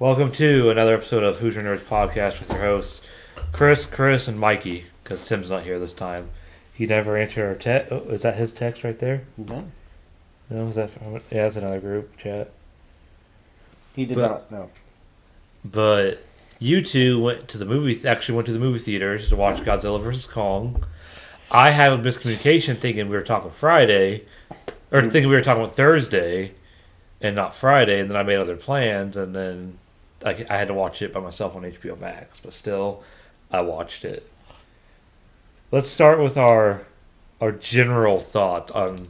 Welcome to another episode of Hoosier Nerds Podcast with your hosts, Chris, and Mikey, because Tim's not here this time. He never answered our text. Oh, is that his text right there? No. No, is that from... Yeah, that's another group chat. He did not, no. But you two went to the movie theaters to watch Godzilla vs. Kong. I have a miscommunication thinking we were talking Friday, or thinking we were talking about Thursday, and not Friday, and then I made other plans, and then I had to watch it by myself on HBO Max, but still, I watched it. Let's start with our general thoughts on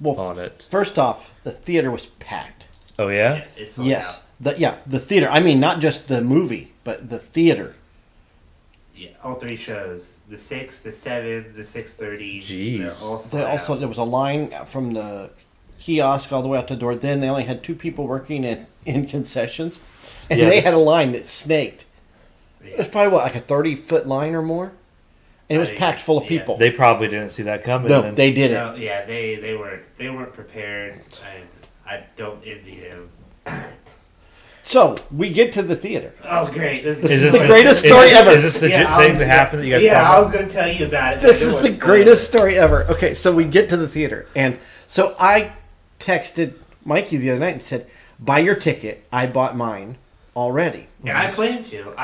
it. First off, the theater was packed. Oh, yeah? It's sold Yes. out. The theater. I mean, not just the movie, but the theater. Yeah, all three shows. The 6, the 7, the 6:30. Jeez. They're all sold out. There was a line from the kiosk all the way out the door. Then they only had 2 people working in concessions. And they had a line that snaked. It was probably, like a 30-foot line or more? And it was packed full of people. They probably didn't see that coming. No, they didn't. No, yeah, they weren't prepared. I don't envy them. So, we get to the theater. Oh, great. This is the greatest story ever. Is this the thing that happened that you guys I was going to tell you about it. This is the greatest story ever. Okay, so we get to the theater. And so I texted Mikey the other night and said, buy your ticket. I bought mine already. Yeah, I plan to.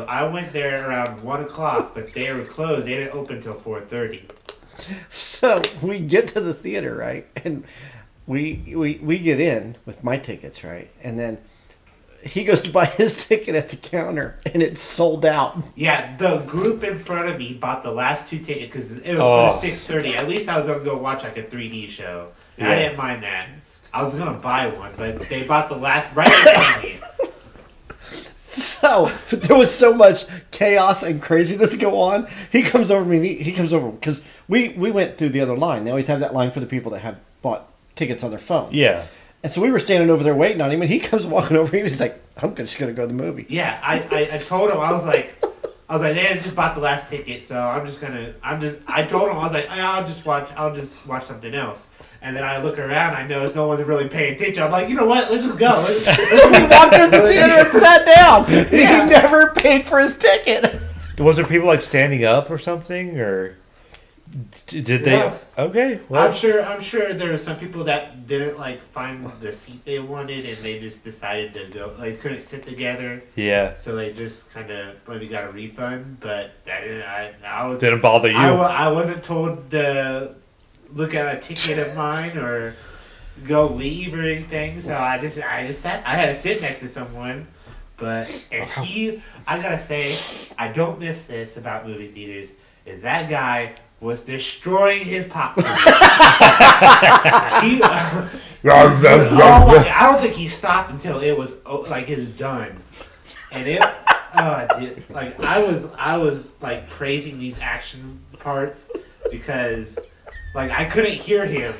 I went there around 1 o'clock, but they were closed. They didn't open until 4:30. So we get to the theater, right? And we get in with my tickets, right? And then he goes to buy his ticket at the counter, and it's sold out. Yeah, the group in front of me bought the last 2 tickets because it was for the 6:30. At least I was going to go watch like a 3D show. And I didn't mind that. I was going to buy one, but they bought the last right in front of me. So there was so much chaos and craziness go on. He comes over to me. He comes over because we went through the other line. They always have that line for the people that have bought tickets on their phone. Yeah. And so we were standing over there waiting on him, and he comes walking over. He was like, "I'm just going to go to the movie." Yeah, I told him I was like, they just bought the last ticket, so I told him I was like, I'll just watch something else. And then I look around, I notice no one's really paying attention. I'm like, you know what? Let's just go. He walked into the theater and sat down. Yeah. He never paid for his ticket. Was there people like standing up or something, or did they? Yeah. Okay, well, I'm sure there were some people that didn't like find the seat they wanted, and they just decided to go. Like, couldn't sit together. Yeah. So they just kind of maybe got a refund, but didn't bother you. I wasn't told to look at a ticket of mine or go leave or anything. So I just sat. I had to sit next to someone, I gotta say, I don't miss this about movie theaters. Is that guy was destroying his popcorn. I don't think he stopped until it was like it's done, and it. Like I was like praising these action parts because like I couldn't hear him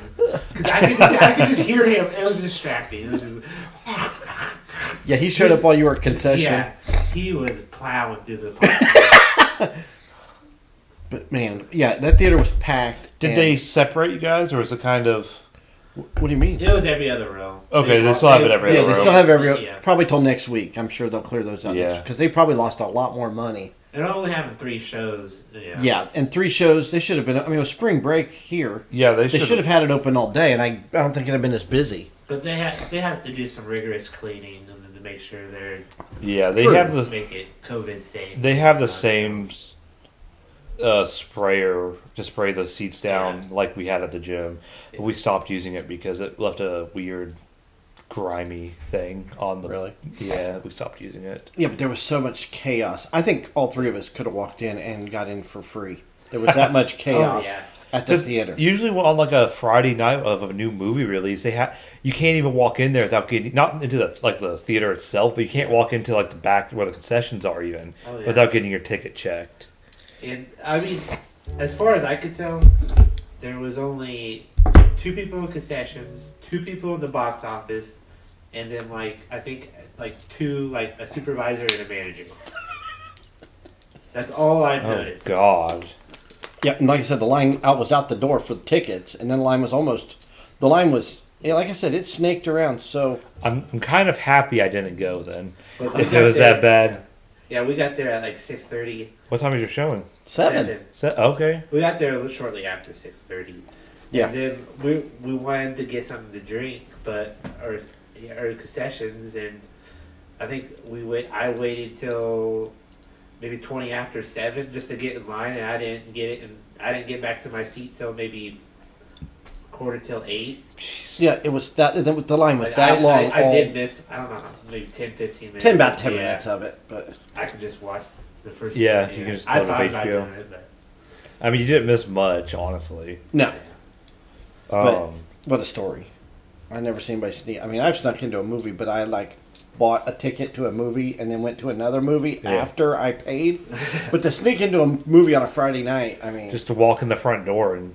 because I could just hear him. It was distracting. It was just. Yeah, he showed up while you were at concession. Yeah, he was plowing through the popcorn. But man, yeah, that theater was packed. Did they separate you guys, or was it kind of? What do you mean? It was every other row. Okay, they still have it every other row. Yeah, they still have every. Yeah. Probably till next week. I'm sure they'll clear those out. Yeah, because they probably lost a lot more money. And only having 3 shows. Yeah. Yeah, and 3 shows. They should have been. I mean, it was spring break here. Yeah, they should have had it open all day, and I don't think it'd have been as busy. But they have to do some rigorous cleaning to make sure they're. Yeah, they have the make it COVID safe. They have the same sprayer to spray the seats down like we had at the gym. But we stopped using it because it left a weird, grimy thing on the. Really? Yeah, we stopped using it. Yeah, but there was so much chaos. I think all 3 of us could have walked in and got in for free. There was that much chaos. Oh, yeah. At the theater. Usually on like a Friday night of a new movie release, you can't even walk in there without getting not into the theater itself, but you can't walk into like the back where the concessions are even without getting your ticket checked. And I mean, as far as I could tell, there was only 2 people in concessions, 2 people in the box office, and then I think 2 a supervisor and a manager. That's all I've noticed. Oh God. Yeah, and like I said, the line was out the door for the tickets, and then the line was Yeah, like I said, it snaked around. So I'm kind of happy I didn't go then. But we If it got was there- that bad. Yeah, we got there at like 6:30. What time is your showing? 7. Okay. We got there shortly after 6:30. Yeah. And then we wanted to get something to drink, or concessions, and I think I waited till maybe 20 after 7 just to get in line, and I didn't get it, and I didn't get back to my seat till maybe quarter till 8. Yeah, it was that. The line was Like, that long. I did miss. I don't know, maybe 10, 15 minutes. 10 Yeah. minutes of it, but I could just watch the first. Yeah, 10 you can minutes. just I load up thought about HBO. doing it, but I mean, you didn't miss much, honestly. no. Um, What a story! I never seen anybody sneak. I mean, I've snuck into a movie, but I bought a ticket to a movie and then went to another movie Yeah. after I paid. But to sneak into a movie on a Friday night, I mean, just to walk in the front door and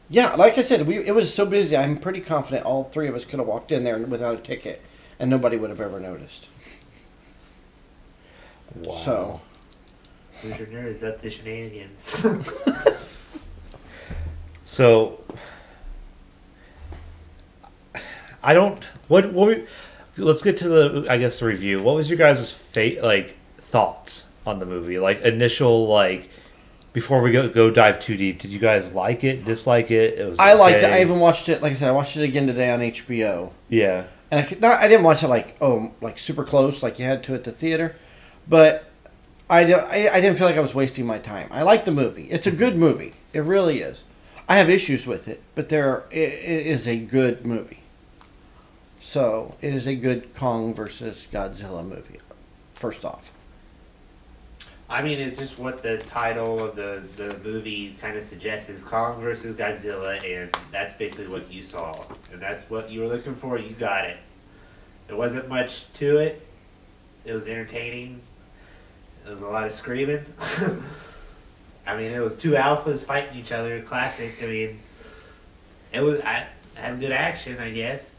yeah, like I said, it was so busy. I'm pretty confident all three of us could have walked in there without a ticket, and nobody would have ever noticed. wow. So, who's your nerds up to shenanigans? So I don't. Let's get to the review. What was your guys' thoughts on the movie? Like initial before we go dive too deep. Did you guys like it? Dislike it? It was. I liked it. okay? I even watched it. Like I said, I watched it again today on HBO. Yeah. And I didn't watch it like super close like you had to at the theater, but I didn't feel like I was wasting my time. I liked the movie. It's a good movie. It really is. I have issues with it, but it is a good movie. So it is a good Kong versus Godzilla movie. First off, I mean, it's just what the title of the movie kind of suggests is Kong versus Godzilla, and that's basically what you saw. And that's what you were looking for, you got it. There wasn't much to it. It was entertaining. There was a lot of screaming. I mean, it was two alphas fighting each other, classic. I mean, I had good action, I guess.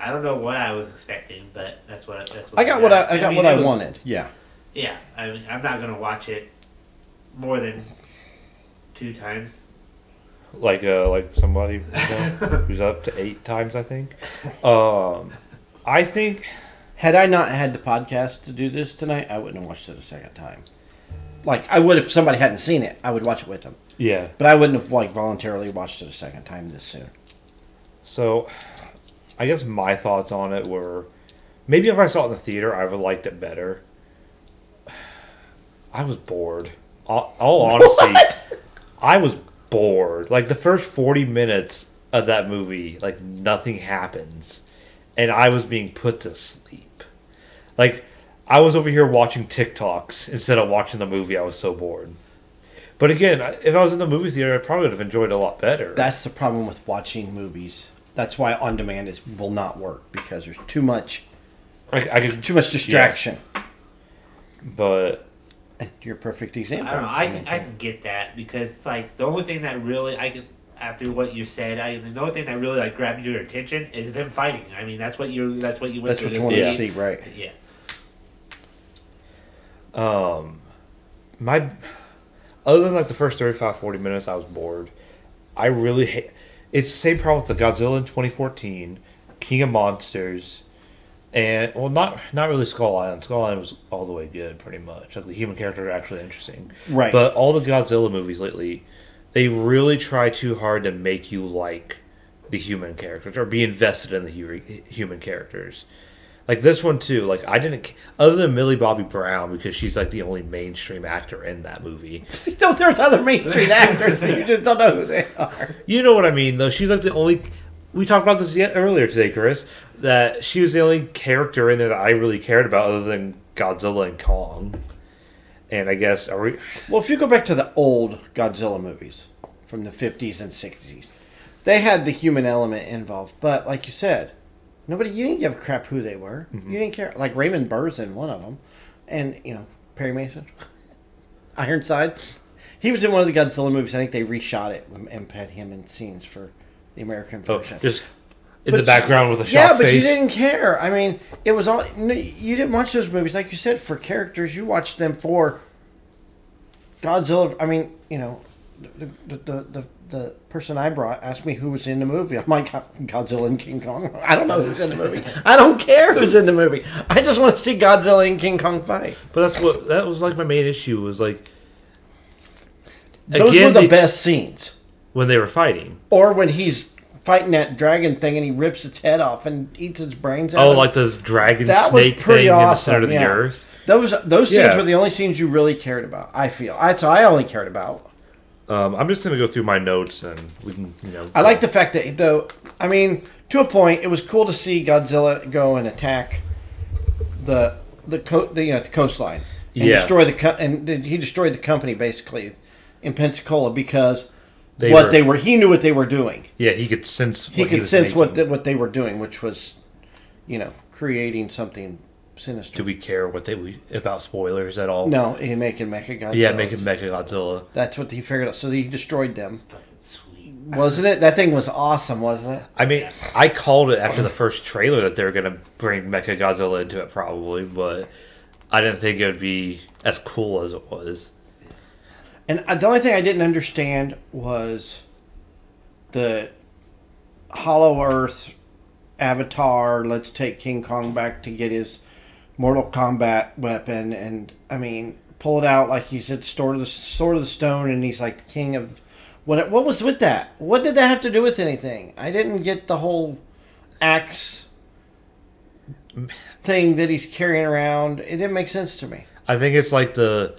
I don't know what I was expecting, but that's what I got what I wanted. Yeah. Yeah, I mean, I'm not gonna watch it more than 2 times. Like somebody who's up to 8 times, I think. I think Had I not had the podcast to do this tonight, I wouldn't have watched it a second time. Like I would if somebody hadn't seen it, I would watch it with them. yeah. But I wouldn't have voluntarily watched it a second time this soon. So, I guess my thoughts on it were maybe if I saw it in the theater, I would have liked it better. I was bored. All honesty, I was bored. Like the first 40 minutes of that movie, like nothing happens, and I was being put to sleep. Like I was over here watching TikToks instead of watching the movie. I was so bored. But again, if I was in the movie theater, I probably would have enjoyed it a lot better. That's the problem with watching movies. That's why on demand will not work because there's too much too much distraction. Yeah. But And you're a perfect example. I don't know. I can get that because it's like the only thing that really after what you said, the only thing that really grabbed your attention is them fighting. I mean, that's what you went That's to what you the wanted to see. see, right? Yeah. my other than the first 35-40 minutes, I was bored. I really hate. It's the same problem with the Godzilla in 2014, King of Monsters, and not really Skull Island. Skull Island was all the way good, pretty much. Like the human characters are actually interesting, Right. But all the Godzilla movies lately, they really try too hard to make you like the human characters or be invested in the human characters. Like this one too. Like I didn't, other than Millie Bobby Brown, because she's the only mainstream actor in that movie. There's other mainstream actors, but you just don't know who they are. You know what I mean, though. She's the only. We talked about this earlier today, Chris. That she was the only character in there that I really cared about, other than Godzilla and Kong. And I guess Well, if you go back to the old Godzilla movies from the 50s and 60s, they had the human element involved. But like you said, you didn't give a crap who they were. Mm-hmm. You didn't care. Like Raymond Burr's in one of them, and Perry Mason, Ironside. He was in one of the Godzilla movies. I think they reshot it and put him in scenes for the American version. just in the background with a Yeah, shocked but face. you didn't care. I mean, it was all you didn't watch those movies, like you said, for characters. You watched them for Godzilla. I mean, the the person I brought asked me who was in the movie. I'm like, Godzilla and King Kong. I don't know who's in the movie. I don't care who's in the movie. I just want to see Godzilla and King Kong fight. But that was like my main issue was like. Those were the best scenes. When they were fighting. Or when he's fighting that dragon thing and he rips its head off and eats its brains out. Oh, like this dragon snake thing in the center of the earth. Those scenes were the only scenes you really cared about, I feel. That's all I only cared about. I'm just going to go through my notes and we can, I like the fact that, though, I mean, to a point, it was cool to see Godzilla go and attack the coastline and destroy he destroyed the company basically in Pensacola because he knew what they were doing. Yeah, he could sense. What they were doing, which was, creating something sinister. Do we care about spoilers at all? No, he making Mechagodzilla. Yeah, making Mechagodzilla. That's what he figured out. So he destroyed them. Fucking sweet. Wasn't it? That thing was awesome, wasn't it? I mean, I called it after the first trailer that they were going to bring Mechagodzilla into it probably, but I didn't think it would be as cool as it was. And the only thing I didn't understand was the Hollow Earth Avatar, let's take King Kong back to get his Mortal Kombat weapon, and I mean, pull it out like he's at Sword of the Stone, and he's like the king of what was with that? What did that have to do with anything? I didn't get the whole axe thing that he's carrying around. It didn't make sense to me. I think it's like the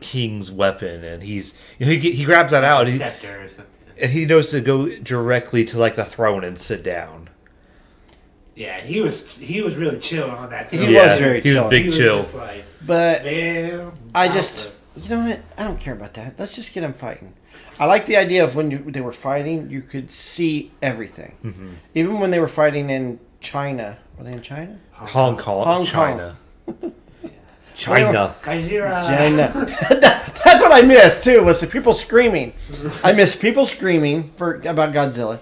king's weapon, and he grabs that out, and scepter or something, and he knows to go directly to like the throne and sit down. Yeah, he was really chill on that. He was very chill. He was big chill. Just like, but man, I just, you know what? I don't care about that. Let's just get them fighting. I like the idea of when they were fighting, you could see everything. Mm-hmm. Even when they were fighting in China. Were they in China? Hong Kong. China. Godzilla. That's what I missed too. Was the people screaming? I missed people screaming about Godzilla.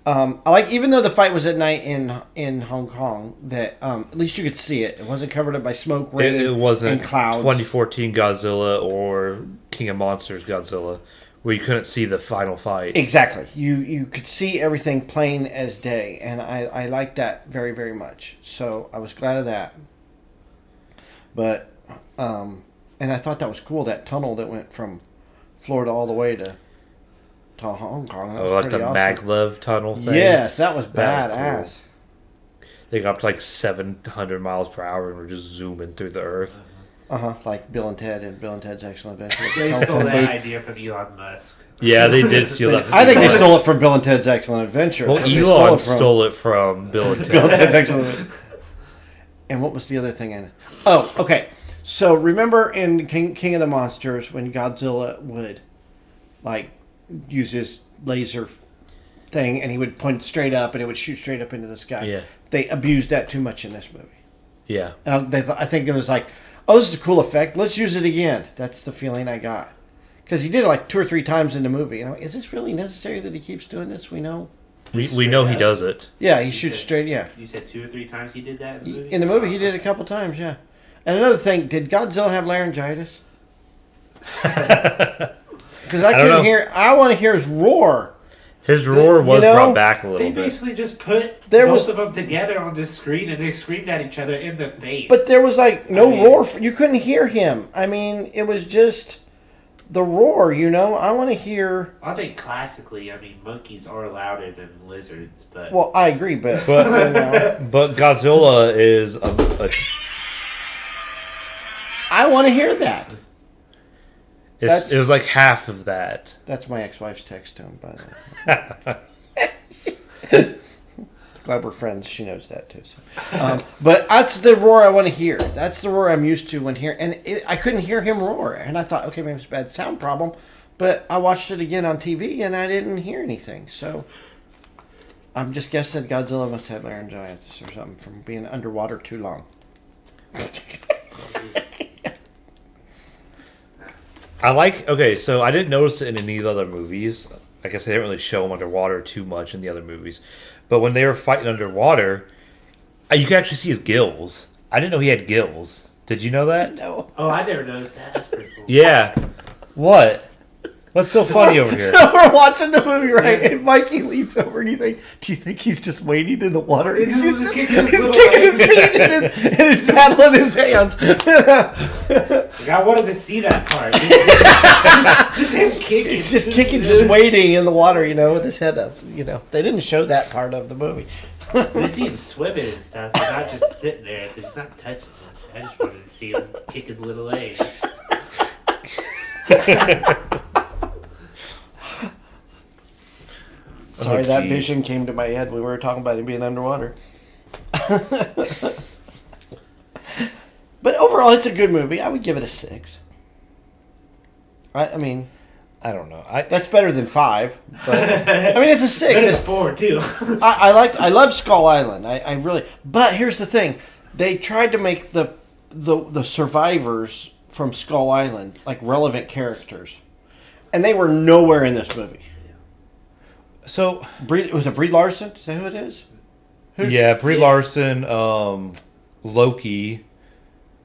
I like, even though the fight was at night in Hong Kong, that at least you could see it. It wasn't covered up by smoke, rain, it wasn't and clouds. 2014 Godzilla or King of Monsters Godzilla, where you couldn't see the final fight. Exactly. You could see everything plain as day, and I liked that very, very much. So I was glad of that. But and I thought that was cool, that tunnel that went from Florida all the way to Hong Kong. That was like the awesome. Maglev tunnel thing. Yes, that was badass. Cool. They got up to like 700 miles per hour and were just zooming through the earth. Like Bill and Ted and Bill and Ted's Excellent Adventure. They stole that idea from Elon Musk. Yeah, they did steal that. I think they stole it from Bill and Ted's Excellent Adventure. Well, Elon stole it from Bill and Ted. Bill and Ted's Excellent Adventure. And what was the other thing in it? Oh, okay. So remember in King of the Monsters when Godzilla would like use his laser thing and he would point it straight up and it would shoot straight up into the sky. Yeah. They abused that too much in this movie. Yeah. And I think it was like, oh, this is a cool effect. Let's use it again. That's the feeling I got. Because he did it like 2 or 3 times in the movie. Is this really necessary that he keeps doing this? We know. We know he does it. Yeah, he shoots straight. Yeah. You said 2 or 3 times he did that in the movie? In the movie, he did it a couple times, yeah. And another thing, did Godzilla have laryngitis? Because I couldn't hear. I want to hear his roar. His roar was brought back a little bit. They basically just put both of them together on the screen and they screamed at each other in the face. But there was like no roar. You couldn't hear him. I mean, it was just the roar, I want to hear. I think classically, monkeys are louder than lizards, but. Well, I agree, but. But Godzilla is a I want to hear that. It was like half of that. That's my ex-wife's text tone, by the way. Glad we're friends. She knows that too. So. But that's the roar I want to hear. That's the roar I'm used to when hearing. And I couldn't hear him roar. And I thought, okay, maybe it's a bad sound problem. But I watched it again on TV and I didn't hear anything. So I'm just guessing Godzilla must have laryngitis or something from being underwater too long. So I didn't notice it in any of the other movies. I guess they didn't really show him underwater too much in the other movies. But when they were fighting underwater, you could actually see his gills. I didn't know he had gills. Did you know that? No. Oh, I never noticed that. That's pretty cool. Yeah. What? What's so funny over here? So we're watching the movie, right? And Mikey leans over and do you think he's just waiting in the water? He's just kicking his feet and he's paddling his hands. Like, I wanted to see that part. Just him kicking. He's just kicking, just waiting in the water, with his head up. They didn't show that part of the movie. They see him swimming and stuff, but not just sitting there because he's not touching it. I just wanted to see him kick his little leg. Sorry, that vision came to my head when we were talking about him being underwater. But overall, it's a good movie. I would give it a 6. I mean, I don't know. that's better than 5. But I mean, it's a 6. It's 4 too. I love Skull Island. I really. But here's the thing: they tried to make the survivors from Skull Island like relevant characters, and they were nowhere in this movie. So Was it Brie Larson? Is that who it is? Brie Larson, Loki.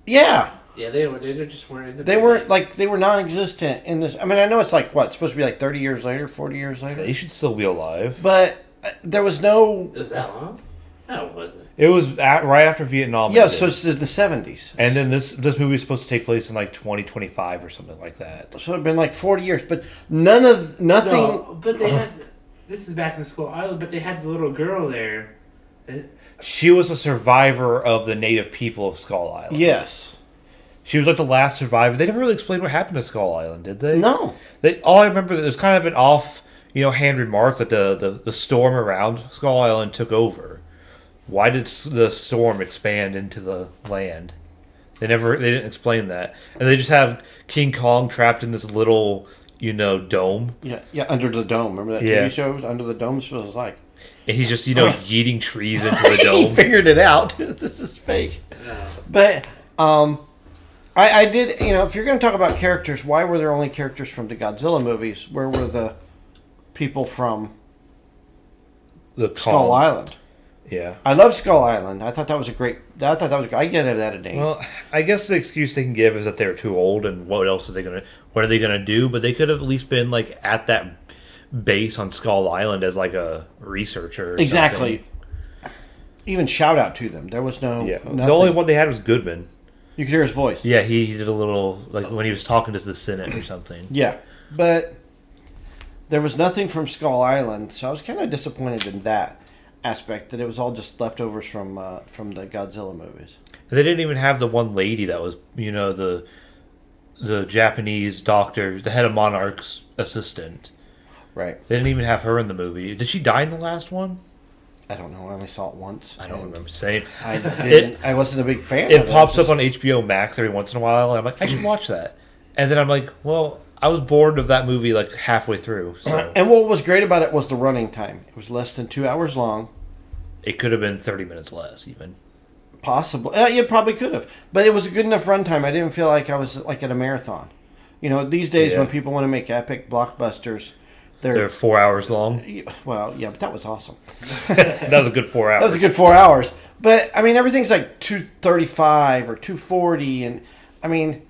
Yeah. Yeah, they just weren't in the They movie. weren't they were non-existent in this. I mean, I know it's supposed to be like 30 years later, 40 years later. They should still be alive. But there was no. Was that long? No, it wasn't. It was right after Vietnam. Yeah, so it's in the 70s. And then this movie is supposed to take place in like 2025 or something like that. So it'd been like 40 years, but nothing. No, but they had. This is back in Skull Island, but they had the little girl there. She was a survivor of the native people of Skull Island. Yes. She was like the last survivor. They never really explained what happened to Skull Island, did they? No. All I remember it was kind of an off, hand remark that the storm around Skull Island took over. Why did the storm expand into the land? They didn't explain that, and they just have King Kong trapped in this little dome. Yeah, Under the Dome. Remember that TV show? Under the Dome? That's what it was like. And he's just yeeting trees into the dome. He figured it out. This is fake. But I did. If you're going to talk about characters, why were there only characters from the Godzilla movies? Where were the people from The Skull Island? Yeah. I love Skull Island. I thought that was great. I get it at a name. Well, I guess the excuse they can give is that they're too old, and what are they gonna do? But they could have at least been like at that base on Skull Island as like a researcher. Or exactly. something. Even shout out to them. There was no. Yeah. Nothing. The only one they had was Goodman. You could hear his voice. Yeah, he did a little like when he was talking to the Senate or something. Yeah, but there was nothing from Skull Island, so I was kind of disappointed in that aspect, that it was all just leftovers from the Godzilla movies. They didn't even have the one lady that was the Japanese doctor, the head of Monarch's assistant. Right. They didn't even have her in the movie. Did she die in the last one? I don't know. I only saw it once. I don't remember. Same. I didn't. I wasn't a big fan. It pops up on HBO Max every once in a while, and I'm like, I should watch that. And then I'm like, well, I was bored of that movie like halfway through. So. And what was great about it was the running time. It was less than 2 hours long. It could have been 30 minutes less, even. Possible. You probably could have. But it was a good enough runtime. I didn't feel like I was like at a marathon. These days when people want to make epic blockbusters, they're 4 hours long. Well, yeah, but that was awesome. That was a good 4 hours. That was a good 4 hours. But, I mean, everything's like 235 or 240. And, I mean,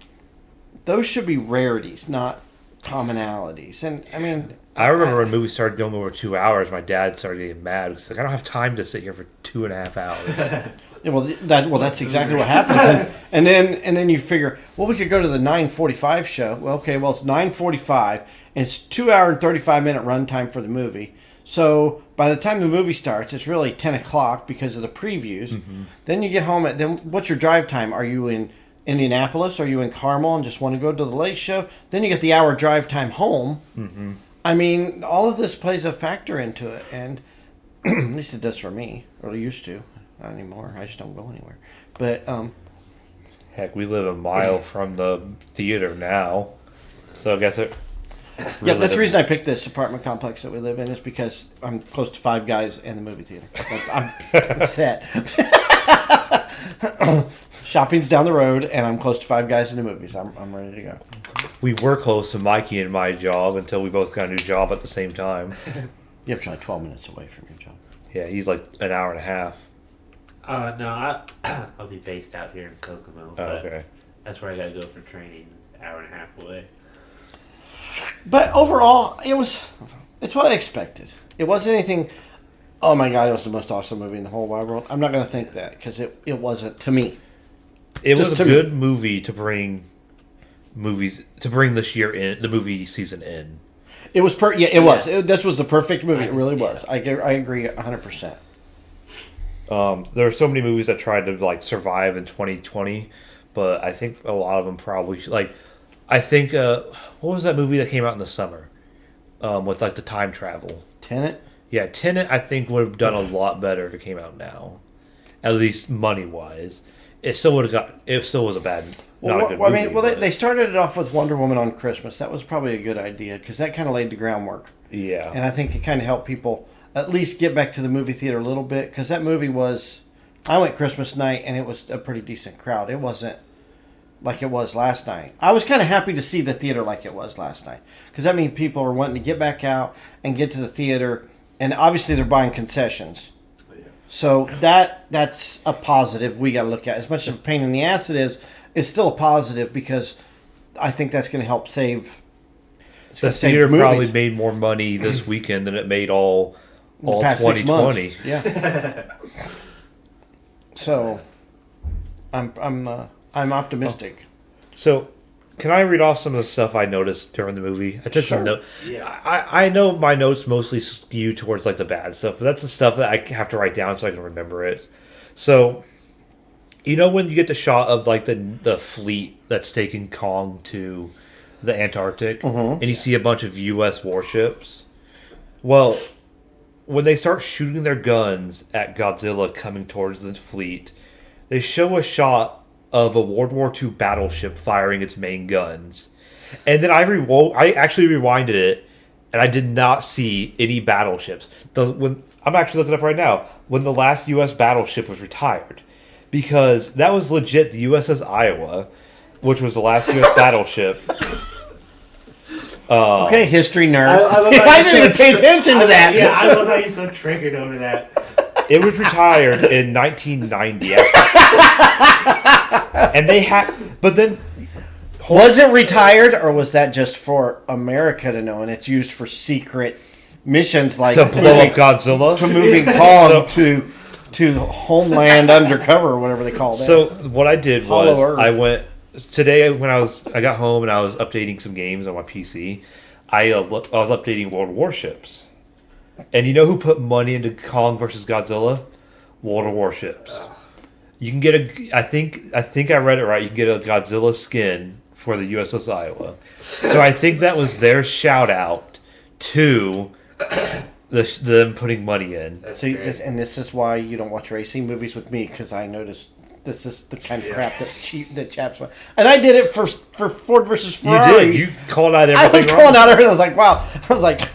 those should be rarities, not commonalities. And, I mean... I remember when movies started going over 2 hours, my dad started getting mad. Because like, I don't have time to sit here for 2.5 hours. Yeah, that's exactly what happens. And then you figure, well, we could go to the 9:45 show. Well, okay, well, it's 9:45, and it's 2 hour and 35-minute runtime for the movie. So by the time the movie starts, it's really 10 o'clock because of the previews. Mm-hmm. Then you get home then what's your drive time? Are you in Indianapolis? Are you in Carmel and just want to go to the late show? Then you get the hour drive time home. Mm-hmm. I mean, all of this plays a factor into it, and at least it does for me, or it used to. Not anymore. I just don't go anywhere. But heck, we live a mile from the theater now, so I guess it. Yeah, that's the reason I picked this apartment complex that we live in, is because I'm close to Five Guys and the movie theater. I'm set. Shopping's down the road, and I'm close to Five Guys and the movies. I'm ready to go. We were close to Mikey and my job until we both got a new job at the same time. You're like 12 minutes away from your job. Yeah, he's like an hour and a half. No, I'll be based out here in Kokomo. Oh, okay. That's where I got to go for training. It's an hour and a half away. But overall, it's what I expected. It wasn't anything, oh my God, it was the most awesome movie in the whole wide world. I'm not going to think that because it wasn't to me. It was a good movie to bring this year in, the movie season in. It was was. This was the perfect movie. It really was. I agree 100%. There are so many movies that tried to like survive in 2020, but I think a lot of them probably I think what was that movie that came out in the summer with like the time travel? Tenet? Yeah, Tenet I think would have done a lot better if it came out now. At least money wise. It still was a bad not a good movie. They started it off with Wonder Woman on Christmas. That was probably a good idea because that kind of laid the groundwork. Yeah. And I think it kind of helped people at least get back to the movie theater a little bit because that movie was... I went Christmas night and it was a pretty decent crowd. It wasn't like it was last night. I was kind of happy to see the theater like it was last night because that means people are wanting to get back out and get to the theater, and obviously they're buying concessions. So that's a positive we got to look at. As much of a pain in the ass it is, it's still a positive because I think that's going to help save. The theater probably made more money this weekend than it made all 2020. Yeah. So, I'm optimistic. So, can I read off some of the stuff I noticed during the movie? I took some notes. Yeah. I know my notes mostly skew towards like the bad stuff, but that's the stuff that I have to write down so I can remember it. So, when you get the shot of like the fleet that's taking Kong to the Antarctic, and you see a bunch of U.S. warships. Well, when they start shooting their guns at Godzilla coming towards the fleet, they show a shot of a World War II battleship firing its main guns. And then I actually rewinded it, and I did not see any battleships. I'm actually looking up right now, when the last U.S. battleship was retired. Because that was legit the USS Iowa, which was the last U.S. battleship. Okay, history nerd. I didn't even pay attention to that. Yeah, I love how you're so triggered over that. It was retired in 1990. And they had... But then... Was it retired, or was that just for America to know, and it's used for secret missions like... To blow up Godzilla? To moving Kong to Homeland Undercover, or whatever they call that. So what I did was... Hollow Earth. I went... Today, when I got home and I was updating some games on my PC, I was updating World Warships. And you know who put money into Kong versus Godzilla? World Warships. You can get I think I read it right. You can get a Godzilla skin for the USS Iowa. So I think that was their shout out to them putting money in. See, this is why you don't watch racing movies with me, because I noticed this is the kind of crap that's cheap that chaps. And I did it for Ford versus Ferrari. You did. You called out everything. I was calling out everything. I was like, wow. I was like,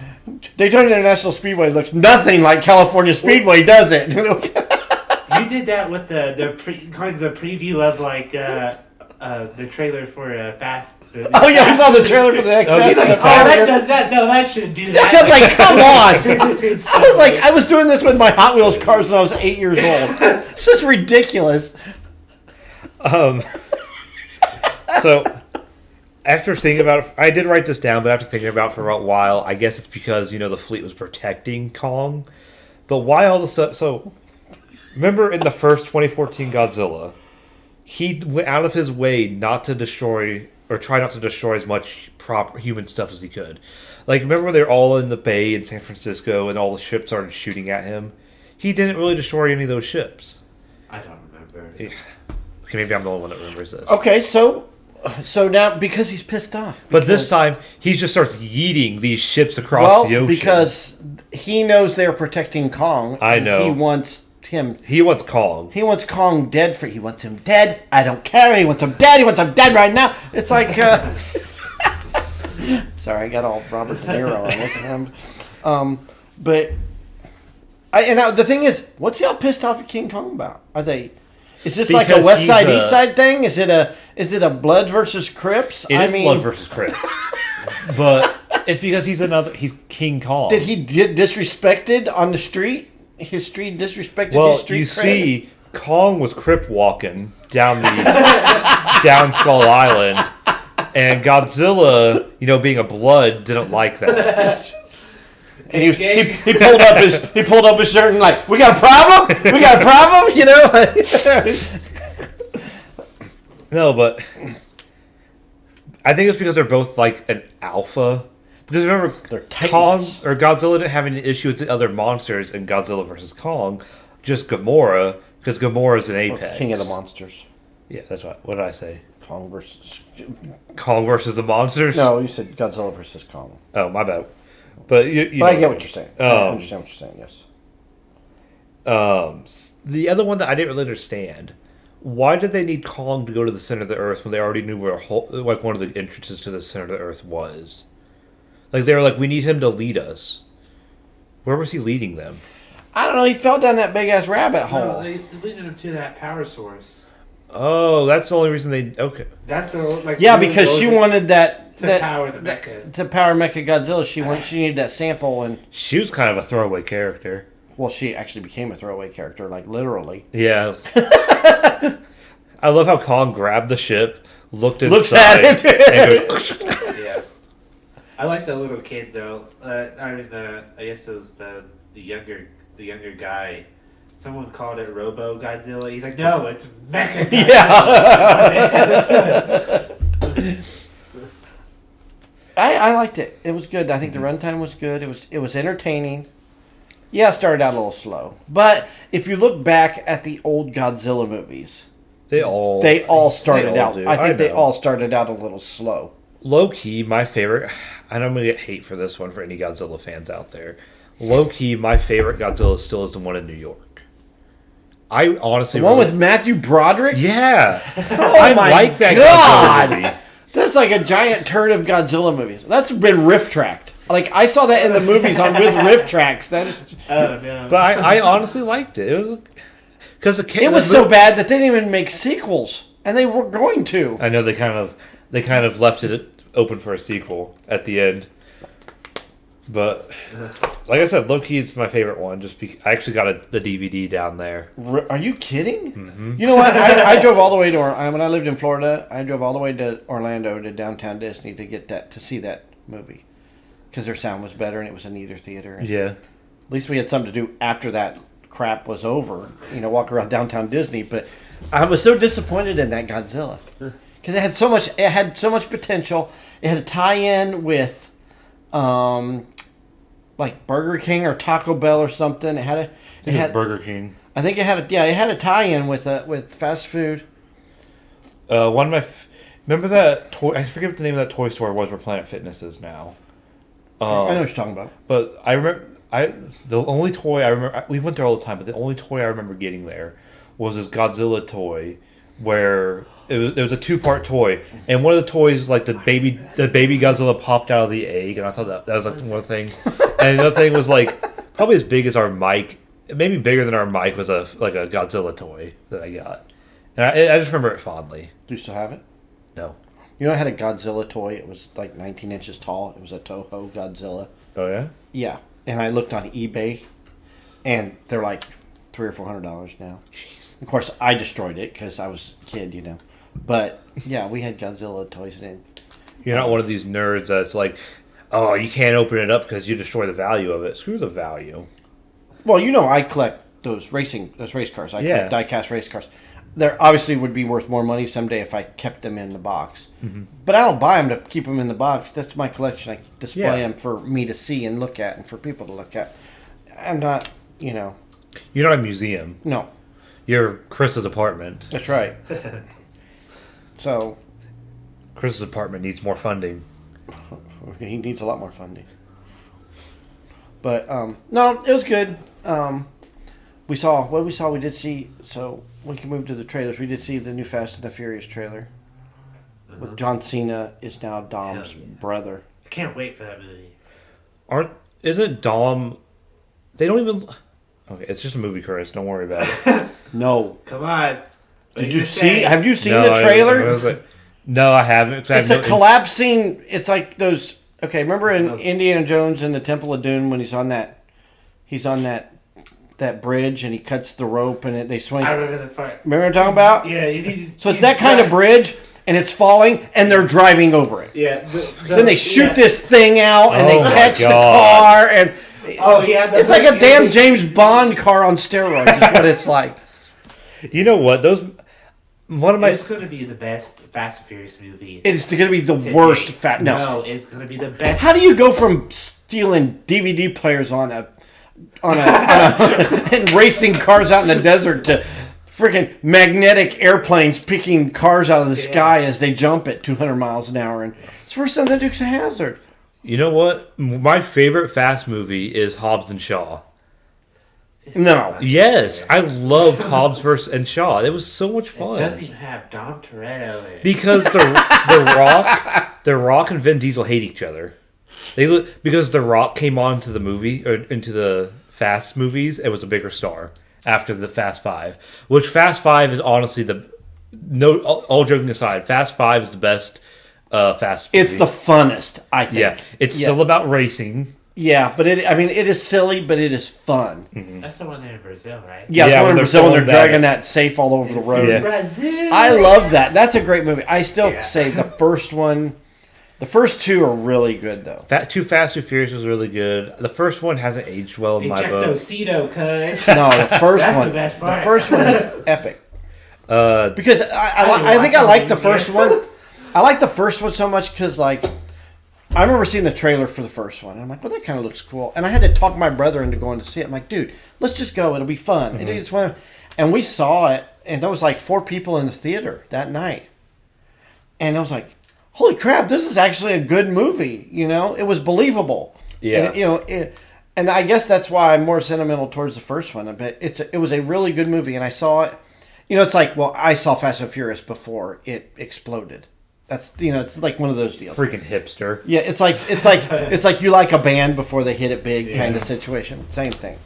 Daytona International Speedway looks nothing like California Speedway, does it? You did that with the preview of like the trailer for Fast. Oh yeah, we saw the trailer for the next Fast. Like, that shouldn't do that. I was like, come on. I was doing this with my Hot Wheels cars when I was 8 years old. This is ridiculous. So after thinking about it, I did write this down, but after thinking about it for a while, I guess it's because the fleet was protecting Kong. But why all the stuff? So remember in the first 2014 Godzilla, he went out of his way not to destroy or try not to destroy as much human stuff as he could. Like, remember when they were all in the bay in San Francisco and all the ships started shooting at him? He didn't really destroy any of those ships. I don't remember. Okay, maybe I'm the only one that remembers this. Okay, so now, because he's pissed off. But this time, he just starts yeeting these ships across the ocean. Because he knows they're protecting Kong. I know. He wants him... He wants Kong. He wants Kong dead. He wants him dead. I don't care. He wants him dead. He wants him dead right now. It's like... Sorry, I got all Robert De Niro on this. But... the thing is, what's he all pissed off at King Kong about? Is this like a West Side, East Side thing? Is it a Blood versus Crips? It is Blood versus Crips. But it's because he's King Kong. Did he get disrespected on the street? His street disrespected his street you cred? see, Kong was Crip walking down Skull Island, And Godzilla, being a blood, didn't like that. And he pulled up his shirt and like, we got a problem? We got a problem? No, but I think it's because they're both like an alpha. Because remember, They're Kong titans. or Godzilla didn't have any issue with the other monsters in Godzilla versus Kong, just Gamora, because Gamora's an apex. King of the monsters. Yeah, that's what did I say? Kong versus... Kong versus the monsters? No, you said Godzilla versus Kong. Oh, my bad. But you But I get what you're saying. I understand what you're saying, yes. The other one that I didn't really understand, why did they need Kong to go to the center of the Earth when they already knew where one of the entrances to the center of the Earth was? Like, they were like, we need him to lead us. Where was he leading them? I don't know, he fell down that big-ass rabbit hole. No, they leading him to that power source. Oh, that's the only reason they... Okay. That's the Yeah, because she wanted that... to power the mecha. To power Mecha Godzilla, she needed that sample, and... She was kind of a throwaway character. Well, she actually became a throwaway character, like, literally. Yeah. I love how Kong grabbed the ship, looks at it, and goes... Yeah. I like the little kid though. I guess it was the younger guy. Someone called it Robo Godzilla. He's like, no, it's Mecha Godzilla. Yeah. I liked it. It was good. I think the runtime was good. It was entertaining. Yeah, it started out a little slow, but if you look back at the old Godzilla movies, They all started out. do. I think they know. all started out a little slow. Low key, my favorite. I know I'm gonna get hate for this one for any Godzilla fans out there. Low key, my favorite Godzilla still is the one in New York. I honestly The one with Matthew Broderick. yeah, Oh I my like that God. Godzilla movie. That's like a giant turd of Godzilla movies. That's been riff tracked. Like I saw that in the movies on with riff tracks. That is, Oh no. But I honestly liked it. It was because it was so bad that they didn't even make sequels, and they were going to. I know they kind of left it open for a sequel at the end. But like I said, low key, it's my favorite one. Just I actually got the DVD down there. Are you kidding? Mm-hmm. You know what? I drove all the way to when I lived in Florida. I drove all the way to Orlando to downtown Disney to see that movie because their sound was better and it was a neater theater. And Yeah. At least we had something to do after that crap was over. Walk around downtown Disney. But I was so disappointed in that Godzilla because it had so much. It had so much potential. It had a tie-in with. Like Burger King or Taco Bell or something. It had Burger King. I think it had a tie-in with fast food. One of my remember that toy? I forget what the name of that toy store was where Planet Fitness is now. I know what you're talking about. But I remember the only toy I remember we went there all the time, but the only toy I remember getting there was this Godzilla toy where it was a 2-part toy, and one of the toys like the baby Godzilla popped out of the egg, and I thought that was like one thing, and the other thing was like probably as big as our mic, maybe bigger than our mic was a Godzilla toy that I got, and I just remember it fondly. Do you still have it? No. You know, I had a Godzilla toy. It was like 19 inches tall. It was a Toho Godzilla. Oh yeah. Yeah, and I looked on eBay, and they're like $300 or $400 now. Jeez. Of course, I destroyed it because I was a kid, But yeah, we had Godzilla toys in it. You're not one of these nerds that's like, oh, you can't open it up because you destroy the value of it. Screw the value. Well, I collect those race cars. I collect die-cast race cars. They obviously would be worth more money someday if I kept them in the box. Mm-hmm. But I don't buy them to keep them in the box. That's my collection. I display them for me to see and look at and for people to look at. I'm not, You're not a museum. No. You're Chris's apartment. That's right. So, Chris's apartment needs more funding. He needs a lot more funding. But, no, it was good. We did see, so we can move to the trailers. We did see the new Fast and the Furious trailer. With John Cena is now Dom's brother. I can't wait for that movie. Isn't Dom... They don't even... Okay, it's just a movie, Chris. Don't worry about it. No. Come on. Did you see? Have you seen the trailer? No, I haven't. It's a collapsing. It's like those. Okay, remember in Indiana Jones in the Temple of Doom when he's on that bridge and he cuts the rope and they swing. I remember the fight. Remember what I'm talking about? Yeah. So it's that kind of bridge, and it's falling, and they're driving over it. Yeah. Then they shoot this thing out, and they Oh my catch the God. car, and it's like a damn they- James Bond car on steroids. Is what it's like. You know what? One of my It's going to be the best Fast and Furious movie. It's going to be the today. worst fat. No. No, it's going to be the best. How do you go from stealing DVD players on a and racing cars out in the desert to freaking magnetic airplanes picking cars out of the sky as they jump at 200 miles an hour? And it's worse than the Dukes of Hazzard. You know what? My favorite Fast movie is Hobbs and Shaw. No. Yes, I love Hobbs versus and Shaw. It was so much It fun. doesn't even have Dom Toretto in it. Because the Rock and Vin Diesel hate each other. Because the Rock came on to the movie or into the Fast movies. It was a bigger star after the Fast Five. Which Fast Five is honestly all joking aside, Fast Five is the best Fast movie. It's the funnest, I think. Yeah, it's still about racing. Yeah, but it is silly, but it is fun. That's the one there in Brazil, right? Yeah, it's Yeah, one in when they're Brazil when they're pulling dragging that- that safe all over the road. Yeah. Brazil. I love that. That's a great movie. I still Yeah. say the first one, the first two are really good though. Too Fast and Furious was really good. The first one hasn't aged well in my book. Ejectocito, cuz. No, the first That's one. the best part. first one is epic because I watch think I that like the movie. first one. I like the first one so much because I remember seeing the trailer for the first one. And I'm like, well, that kind of looks cool. And I had to talk my brother into going to see it. I'm like, dude, let's just go. It'll be fun. And we saw it, and there was like 4 people in the theater that night. And I was like, holy crap, this is actually a good movie. You know, it was believable. Yeah. And, and I guess that's why I'm more sentimental towards the first one. But it was a really good movie, and I saw it. You know, it's like, well, I saw Fast and Furious before it exploded. That's it's like one of those deals. Freaking hipster. Yeah, it's like you like a band before they hit it big kind of situation. Same thing.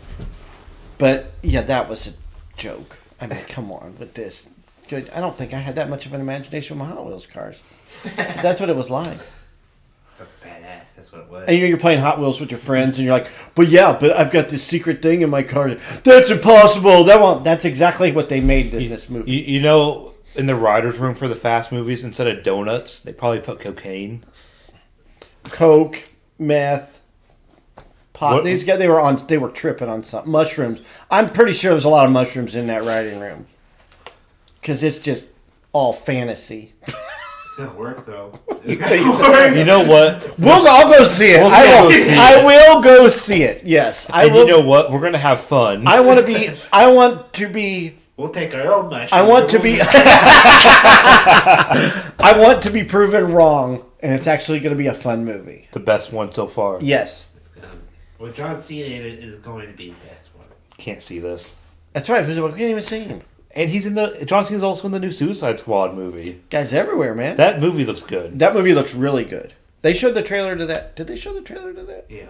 But yeah, that was a joke. I mean, come on with this. Good. I don't think I had that much of an imagination with my Hot Wheels cars. That's what it was like. Badass. That's what it was. And you're playing Hot Wheels with your friends, and you're like, but I've got this secret thing in my car. That's impossible. That's exactly what they made in this movie. You know, in the writer's room for the Fast movies, instead of donuts, they probably put cocaine. Coke, meth, pot. What- These guys, they were tripping on some mushrooms. I'm pretty sure there's a lot of mushrooms in that writing room because it's just all fantasy. It's gonna work though. You know what? I'll go see it. I will go see it. Yes, I And will. you know what? We're gonna have fun. I want to be. We'll take our own mushrooms. I want to be. I want to be proven wrong, and it's actually going to be a fun movie. the best one so far. Yes, Well, John Cena in it is going to be the best one. Can't see this. that's right. We can't even see him. And John Cena's also in the new Suicide Squad movie. Guys everywhere, man. That movie looks good. That movie looks really good. They showed the trailer to that. Did they show the trailer to that? Yeah.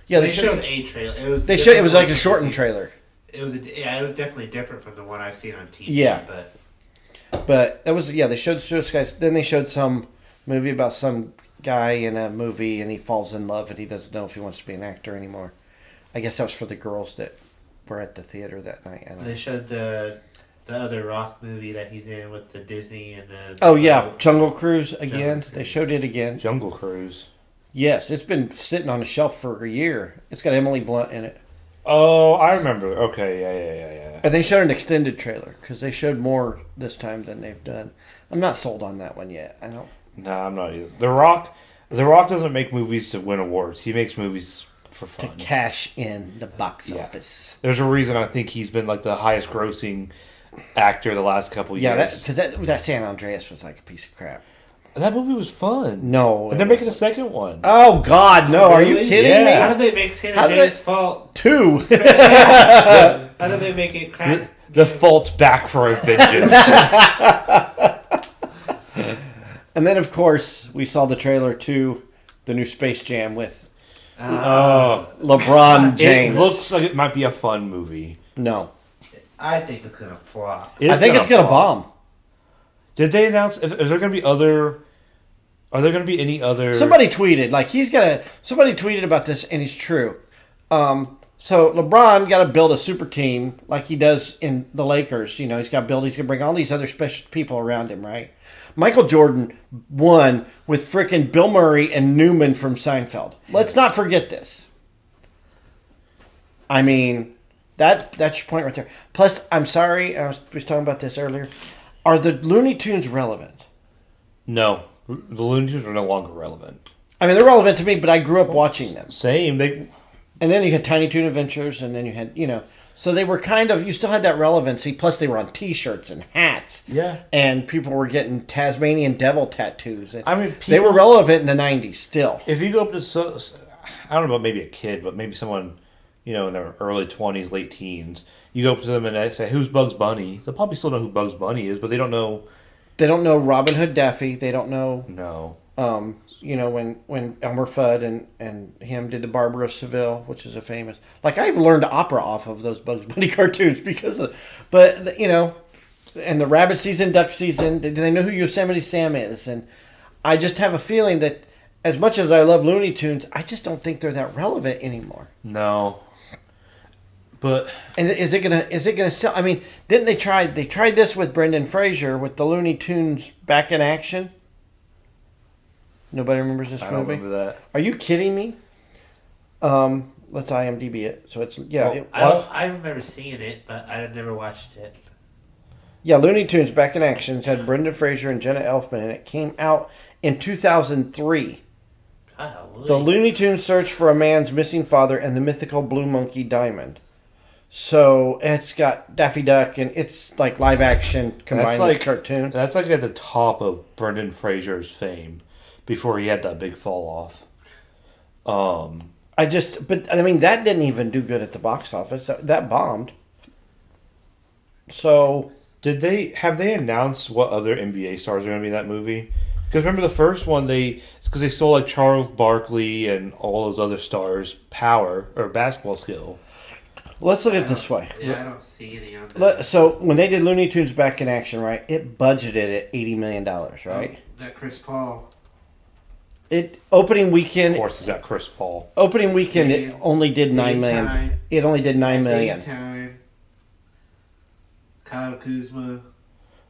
Yeah, They showed a trailer. It was. It was like a shortened trailer. It was. It was definitely different from the one I've seen on TV. Yeah. But that was They showed Suicide. Then they showed some movie about some guy in a movie, and he falls in love, and he doesn't know if he wants to be an actor anymore. I guess that was for the girls that were at the theater that night. I don't they know. showed the other Rock movie that he's in with the Disney and the. Oh yeah, Jungle Cruise again. Jungle They Cruise. showed it again. Jungle Cruise. Yes, it's been sitting on a shelf for a year. It's got Emily Blunt in it. Oh, I remember. Okay, yeah. And they showed an extended trailer because they showed more this time than they've done. I'm not sold on that one yet. I don't. No, I'm not either. The Rock doesn't make movies to win awards. He makes movies for To fun. cash in the box Yeah. office. There's a reason I think he's been like the highest grossing actor the last couple Yeah, years. because that San Andreas was like a piece of crap. That movie was fun. No, And they're making a second one. Oh God, no! Are you Really? kidding Yeah. How me? do they make San How did Andreas it- fault? 2. How do they make it crap? The fault's back for a vengeance. And then, of course, we saw the trailer to the new Space Jam with LeBron James. It looks like it might be a fun movie. No, I think it's gonna flop. I think it's gonna bomb. Did they announce? Is there going to be other? Are there going to be any other? Somebody tweeted somebody tweeted about this, and it's true. So LeBron got to build a super team like he does in the Lakers. He's got to build. He's going to bring all these other special people around him, right? Michael Jordan won with frickin' Bill Murray and Newman from Seinfeld. Let's not forget this. I mean, that's your point right there. Plus, I'm sorry, I was talking about this earlier. Are the Looney Tunes relevant? No, the Looney Tunes are no longer relevant. I mean, they're relevant to me, but I grew up watching them. Same. And then you had Tiny Toon Adventures, and then you had, so they were you still had that relevancy, plus they were on T-shirts and hats. Yeah. And people were getting Tasmanian devil tattoos. I mean, they were relevant in the 90s still. If you go up to, I don't know about maybe a kid, but maybe someone, in their early 20s, late teens, you go up to them and they say, who's Bugs Bunny? They'll probably still know who Bugs Bunny is, but they don't know. They don't know Robin Hood Daffy. They don't know. No. When Elmer Fudd and him did the Barber of Seville, which is a famous. Like, I've learned opera off of those Bugs Bunny cartoons because of. But, and the rabbit season, duck season, do they know who Yosemite Sam is? And I just have a feeling that as much as I love Looney Tunes, I just don't think they're that relevant anymore. No. But and is it gonna sell? I mean, didn't they tried this with Brendan Fraser with the Looney Tunes Back in Action? Nobody remembers this movie? I don't remember that. Are you kidding me? Let's IMDb it. So it's I remember seeing it, but I never watched it. Yeah, Looney Tunes Back in Action. It had Brendan Fraser and Jenna Elfman, and it came out in 2003. Golly. The Looney Tunes Search for a Man's Missing Father and the Mythical Blue Monkey Diamond. So it's got Daffy Duck, and it's like live action combined with cartoon. That's like at the top of Brendan Fraser's fame before he had that big fall off. But I mean, that didn't even do good at the box office. That bombed. So have they announced what other NBA stars are going to be in that movie? Because remember the first one, it's because they stole like Charles Barkley and all those other stars' power or basketball skill. Let's look at it this way. Yeah, I don't see any on that. So when they did Looney Tunes Back in Action, right, it budgeted at $80 million, right? That Chris Paul. Opening weekend. Of course, it's got Chris Paul. Opening weekend, it only did $9 million. It only did $9 million. Time. Kyle Kuzma.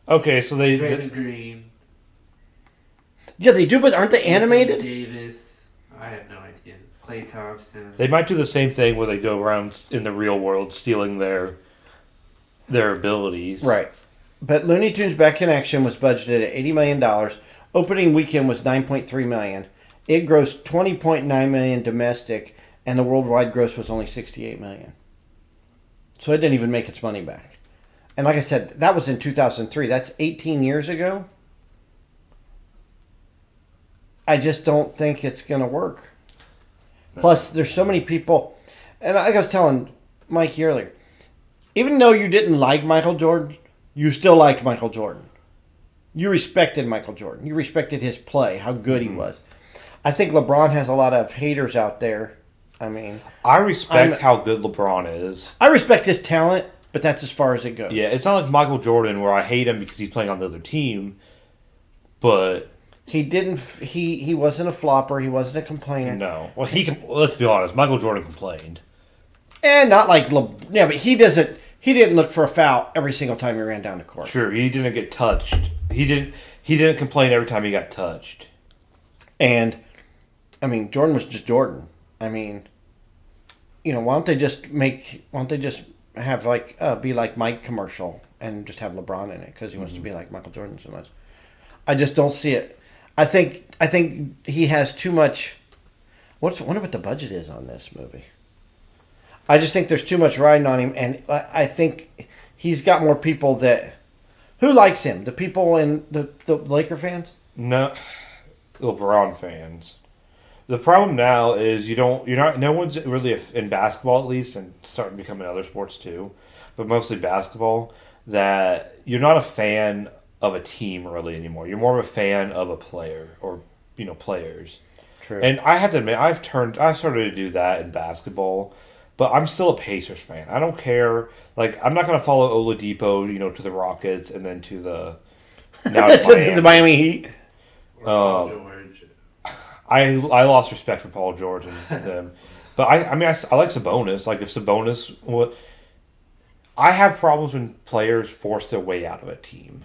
Okay, so Draymond Green. Yeah, they do, but aren't they animated? Davis. I have no idea. Klay Thompson. They might do the same thing where they go around in the real world stealing their abilities. Right. But Looney Tunes Back in Action was budgeted at $80 million. Opening weekend was $9.3 million. It grossed $20.9 million domestic, and the worldwide gross was only $68 million. So it didn't even make its money back. And like I said, that was in 2003. That's 18 years ago. I just don't think it's going to work. Plus, there's so many people, and like I was telling Mikey earlier, even though you didn't like Michael Jordan, you still liked Michael Jordan. You respected Michael Jordan. You respected his play, how good he was. I think LeBron has a lot of haters out there. I mean, I respect how good LeBron is. I respect his talent, but that's as far as it goes. Yeah, it's not like Michael Jordan where I hate him because he's playing on the other team, but he didn't. He wasn't a flopper. He wasn't a complainer. No. Well, let's be honest. Michael Jordan complained, and not like but he doesn't. He didn't look for a foul every single time he ran down the court. Sure, he didn't get touched. He didn't complain every time he got touched. And I mean, Jordan was just Jordan. I mean, why don't they just have be like Mike commercial and just have LeBron in it because he wants to be like Michael Jordan so much. I just don't see it. I think he has too much. Wonder what the budget is on this movie. I just think there's too much riding on him, and I think he's got more people who likes him. The people in the Laker fans. No, LeBron fans. The problem now is no one's really in basketball at least, and starting to become in other sports too, but mostly basketball. That you're not a fan of a team really anymore. You're more of a fan of a player or players. True. And I have to admit, I've started to do that in basketball. But I'm still a Pacers fan. I don't care. Like, I'm not going to follow Oladipo, to the Rockets and then to the now to Miami. The Miami Heat. Paul George. I lost respect for Paul George and them. But But I mean, I like Sabonis. Like, if Sabonis... I have problems when players force their way out of a team.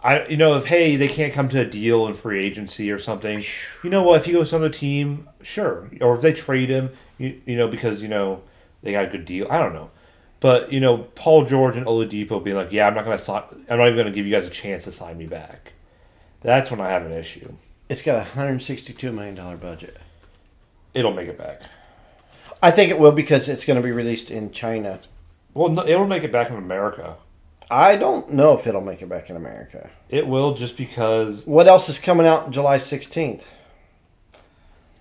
If, hey, they can't come to a deal in free agency or something, you know what, if he goes to another team, sure. Or if they trade him, because, they got a good deal. I don't know. But, Paul George and Oladipo being like, yeah, I'm not even going to give you guys a chance to sign me back. That's when I have an issue. It's got a $162 million budget. It'll make it back. I think it will because it's going to be released in China. Well, no, it'll make it back in America. I don't know if it'll make it back in America. It will, just because... What else is coming out July 16th?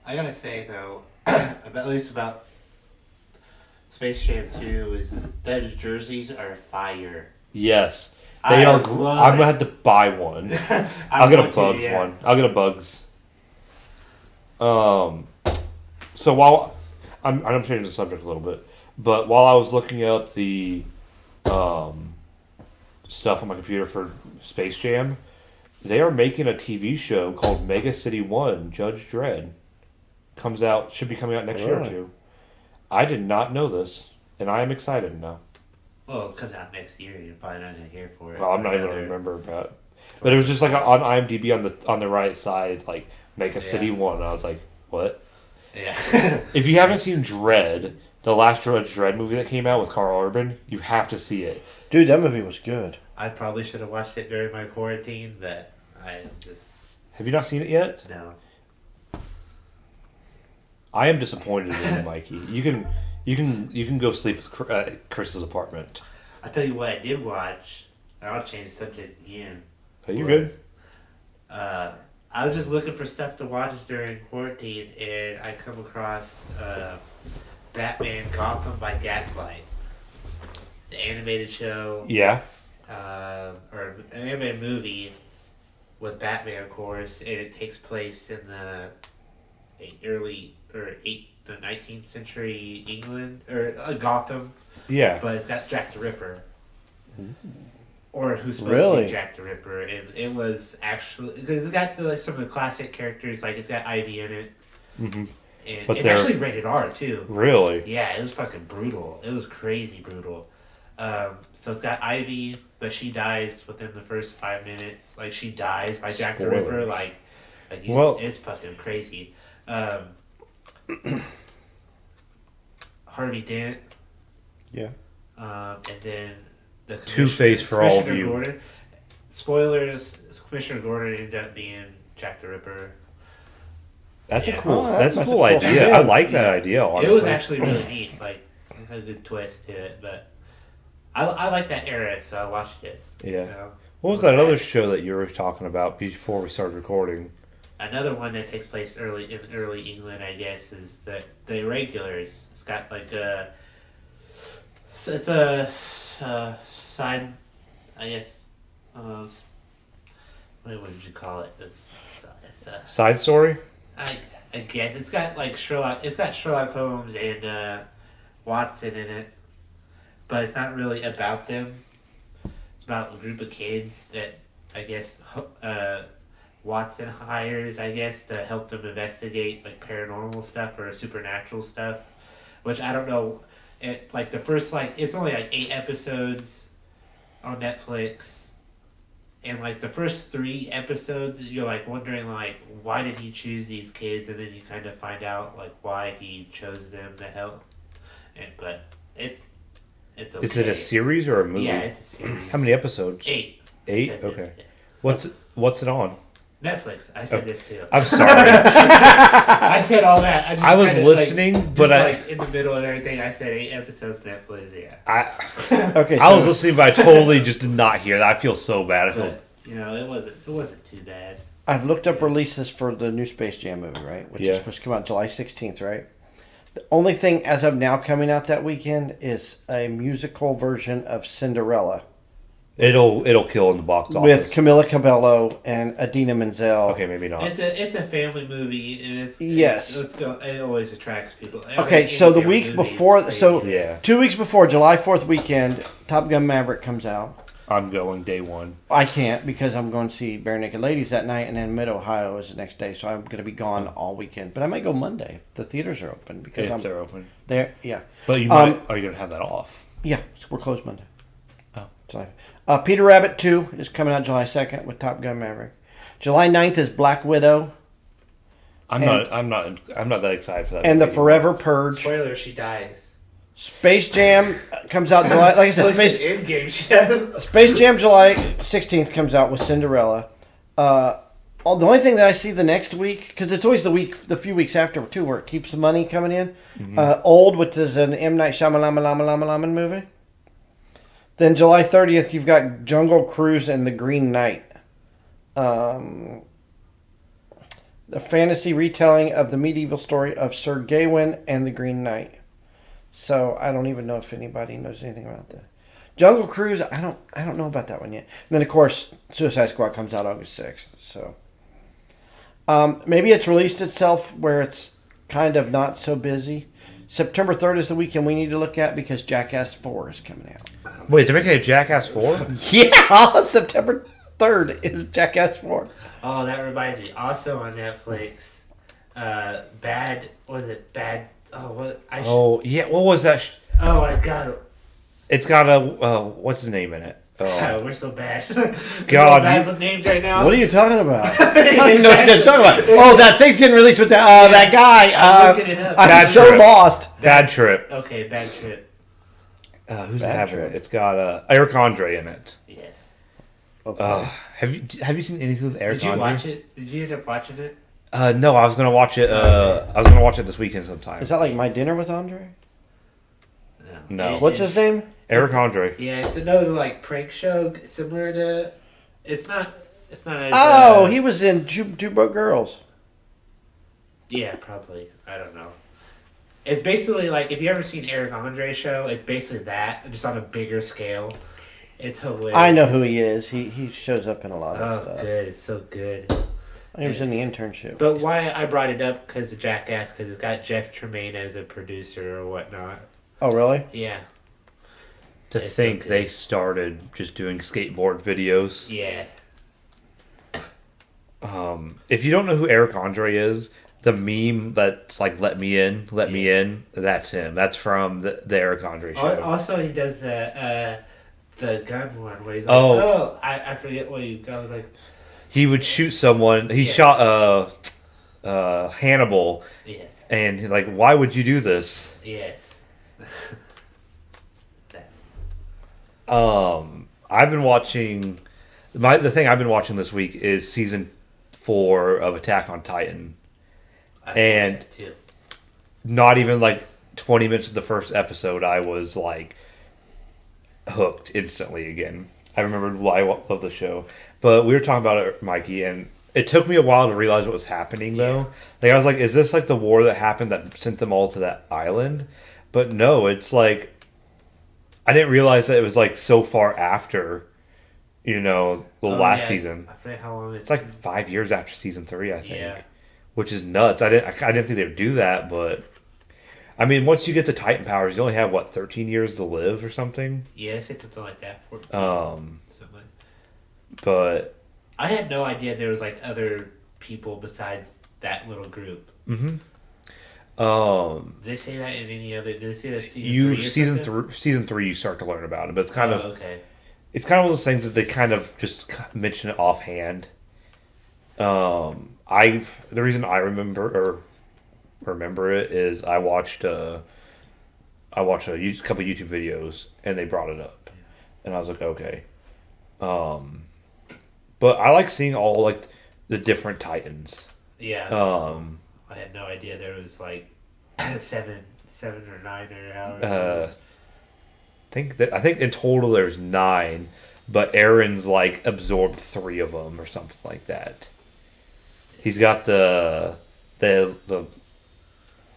I gotta say, though, at least about Space Jam 2, is those jerseys are fire. Yes. They are. I'm going to have to buy one. I'll get a Bugs one. I'll get a Bugs. So while... I'm changing the subject a little bit. But while I was looking up the stuff on my computer for Space Jam, they are making a TV show called Mega City 1, Judge Dredd. Should be coming out next year too. I did not know this, and I am excited now. Well, it comes out next year. You're probably not going to hear for it. Well, I'm not even going to remember about it. But it was just like on IMDb on the right side, like Mega City 1. I was like, what? Yeah. If you haven't seen Dredd, the last Judge Dredd movie that came out with Carl Urban, you have to see it. Dude, that movie was good. I probably should have watched it during my quarantine, but I just... Have you not seen it yet? No. I am disappointed in you, Mikey. You can go sleep at Chris's apartment. I'll tell you what I did watch. I'll change the subject again. Are you good? I was just looking for stuff to watch during quarantine, and I come across Batman Gotham by Gaslight. It's an animated show. Yeah. Or an animated movie with Batman, of course, and it takes place in the 19th century England, or Gotham. Yeah. But it's got Jack the Ripper. Ooh. Or who's supposed to be Jack the Ripper. And it was actually... Because it's got some of the classic characters, like it's got Ivy in it. Mm-hmm. And it's actually rated R, too. Really? Yeah, it was fucking brutal. It was crazy brutal. So it's got Ivy, but she dies within the first 5 minutes. Like, she dies by Jack the Ripper. It's fucking crazy. Harvey Dent. Yeah. And then the Two-Face for all of you. Gordon. Spoilers, Commissioner Gordon ended up being Jack the Ripper. That's a cool idea. I like that idea, honestly. It was actually really neat. Like, it had a good twist to it, but I like that era, so I watched it. Yeah. What was that other show that you were talking about before we started recording? Another one that takes place in early England, I guess, is the Irregulars. It's got like it's a side, I guess. What would you call it? It's a side story. I guess it's got like Sherlock. It's got Sherlock Holmes and Watson in it, but it's not really about them. It's about a group of kids that I guess Watson hires, I guess, to help them investigate like paranormal stuff or supernatural stuff, which I don't know. The first it's only like 8 episodes on Netflix, and like the first 3 episodes, you're like wondering like why did he choose these kids, and then you kind of find out like why he chose them to help. But it's okay. Is it a series or a movie? Yeah, it's a series. How many episodes? 8. 8? Okay. What's it on? Netflix. I said this too. I'm sorry. I said all that. I was listening, but in the middle of everything, I said 8 episodes Netflix. Yeah. I was listening, but I totally just did not hear that. I feel so bad. It wasn't too bad. I've looked up releases for the new Space Jam movie, right? Which is supposed to come out July 16th, right? The only thing as of now coming out that weekend is a musical version of Cinderella. It'll kill in the box office. With Camila Cabello and Idina Menzel. Okay, maybe not. It's a family movie, and it always attracts people. Okay, so the week before, 2 weeks before July 4th weekend, Top Gun Maverick comes out. I'm going day one. I can't because I'm going to see Bare Naked Ladies that night, and then Mid Ohio is the next day, so I'm going to be gone all weekend. But I might go Monday if the theaters are open because If they're open. There, yeah. But you might. Are you going to have that off? Yeah, we're closed Monday. Oh. So, Peter Rabbit 2 is coming out July 2nd with Top Gun Maverick. July 9th is Black Widow. I'm not that excited for that. And the Forever Purge. Spoiler: she dies. Space Jam comes out July. Like I said, Space Jam July 16th comes out with Cinderella. The only thing that I see the next week, because it's always the few weeks after too, where it keeps the money coming in. Old, which is an M Night Shyamalan movie. Then July 30th, you've got Jungle Cruise and The Green Knight. The fantasy retelling of the medieval story of Sir Gawain and the Green Knight. So I don't even know if anybody knows anything about that. Jungle Cruise, I don't know about that one yet. And then of course Suicide Squad comes out August 6th. So maybe it's released itself where it's kind of not so busy. September 3rd is the weekend we need to look at because Jackass 4 is coming out. Wait, they're making a Jackass 4? Yeah, September 3rd is Jackass 4. Oh, that reminds me. Also on Netflix, Bad. Oh, what? Yeah. What was that? Oh, I got it. It's got a what's his name in it? We're so bad. God, we're so bad with names right now. What are you talking about? I don't even know what you're talking about. Oh, that thing's getting released with that guy. I'm looking it up. I'm so lost. Bad Trip. Okay, Bad Trip. Who's Bad having Trip. it? It's got Eric Andre in it. Yes. Okay. Have you seen anything with Eric Did you Andre? watch it? Did you end up watching it? No, I was gonna watch it. I was gonna watch it this weekend sometime. Is that like My Dinner with Andre? No. What's his name? Eric Andre. Yeah, it's another like prank show similar to. It's not as. He was in Two Broke Girls. Yeah, probably. I don't know. It's basically like if you ever seen Eric Andre's show, it's basically that just on a bigger scale. It's hilarious. I know who he is. He shows up in a lot of Oh, stuff. good! It's so good. He was in the internship. But why I brought it up because of Jackass, because it's got Jeff Tremaine as a producer or whatnot. Oh, really? Yeah. To It's think so they started just doing skateboard videos. Yeah. If you don't know who Eric Andre is, the meme that's like "Let me in, let me in," that's him. That's from the Eric Andre show. Also, he does the gun one where he's like, I forget what he goes like. He would shoot someone. He shot Hannibal. Yes. And he's like, why would you do this? Yes. I've been watching. The thing I've been watching this week is season 4 of Attack on Titan. And too. Not even like 20 minutes of the first episode, I was like hooked instantly again. I remembered why I love the show. But we were talking about it, Mikey, and it took me a while to realize what was happening, though. Yeah. Like, I was like, is this like the war that happened that sent them all to that island? But no, it's like, I didn't realize that it was like so far after, the last season. I forget how long It's like 5 years after season 3, I think. Yeah. Which is nuts. I didn't think they would do that, but I mean, once you get to Titan powers, you only have 13 years to live or something. Yeah, it's something like that. 14, something. But I had no idea there was like other people besides that little group. Mm-hmm. Did they say that in any other? Did they say that season 3 you start to learn about it, but it's kind of okay. It's kind of one of those things that they kind of just mention it offhand. The reason I remember it is I watched a couple of YouTube videos and they brought it up, and I was like, okay. But I like seeing all like the different Titans. Yeah. Cool. I had no idea there was like seven or 9 or however. I think in total there's 9, but Aaron's like absorbed 3 of them or something like that. He's got the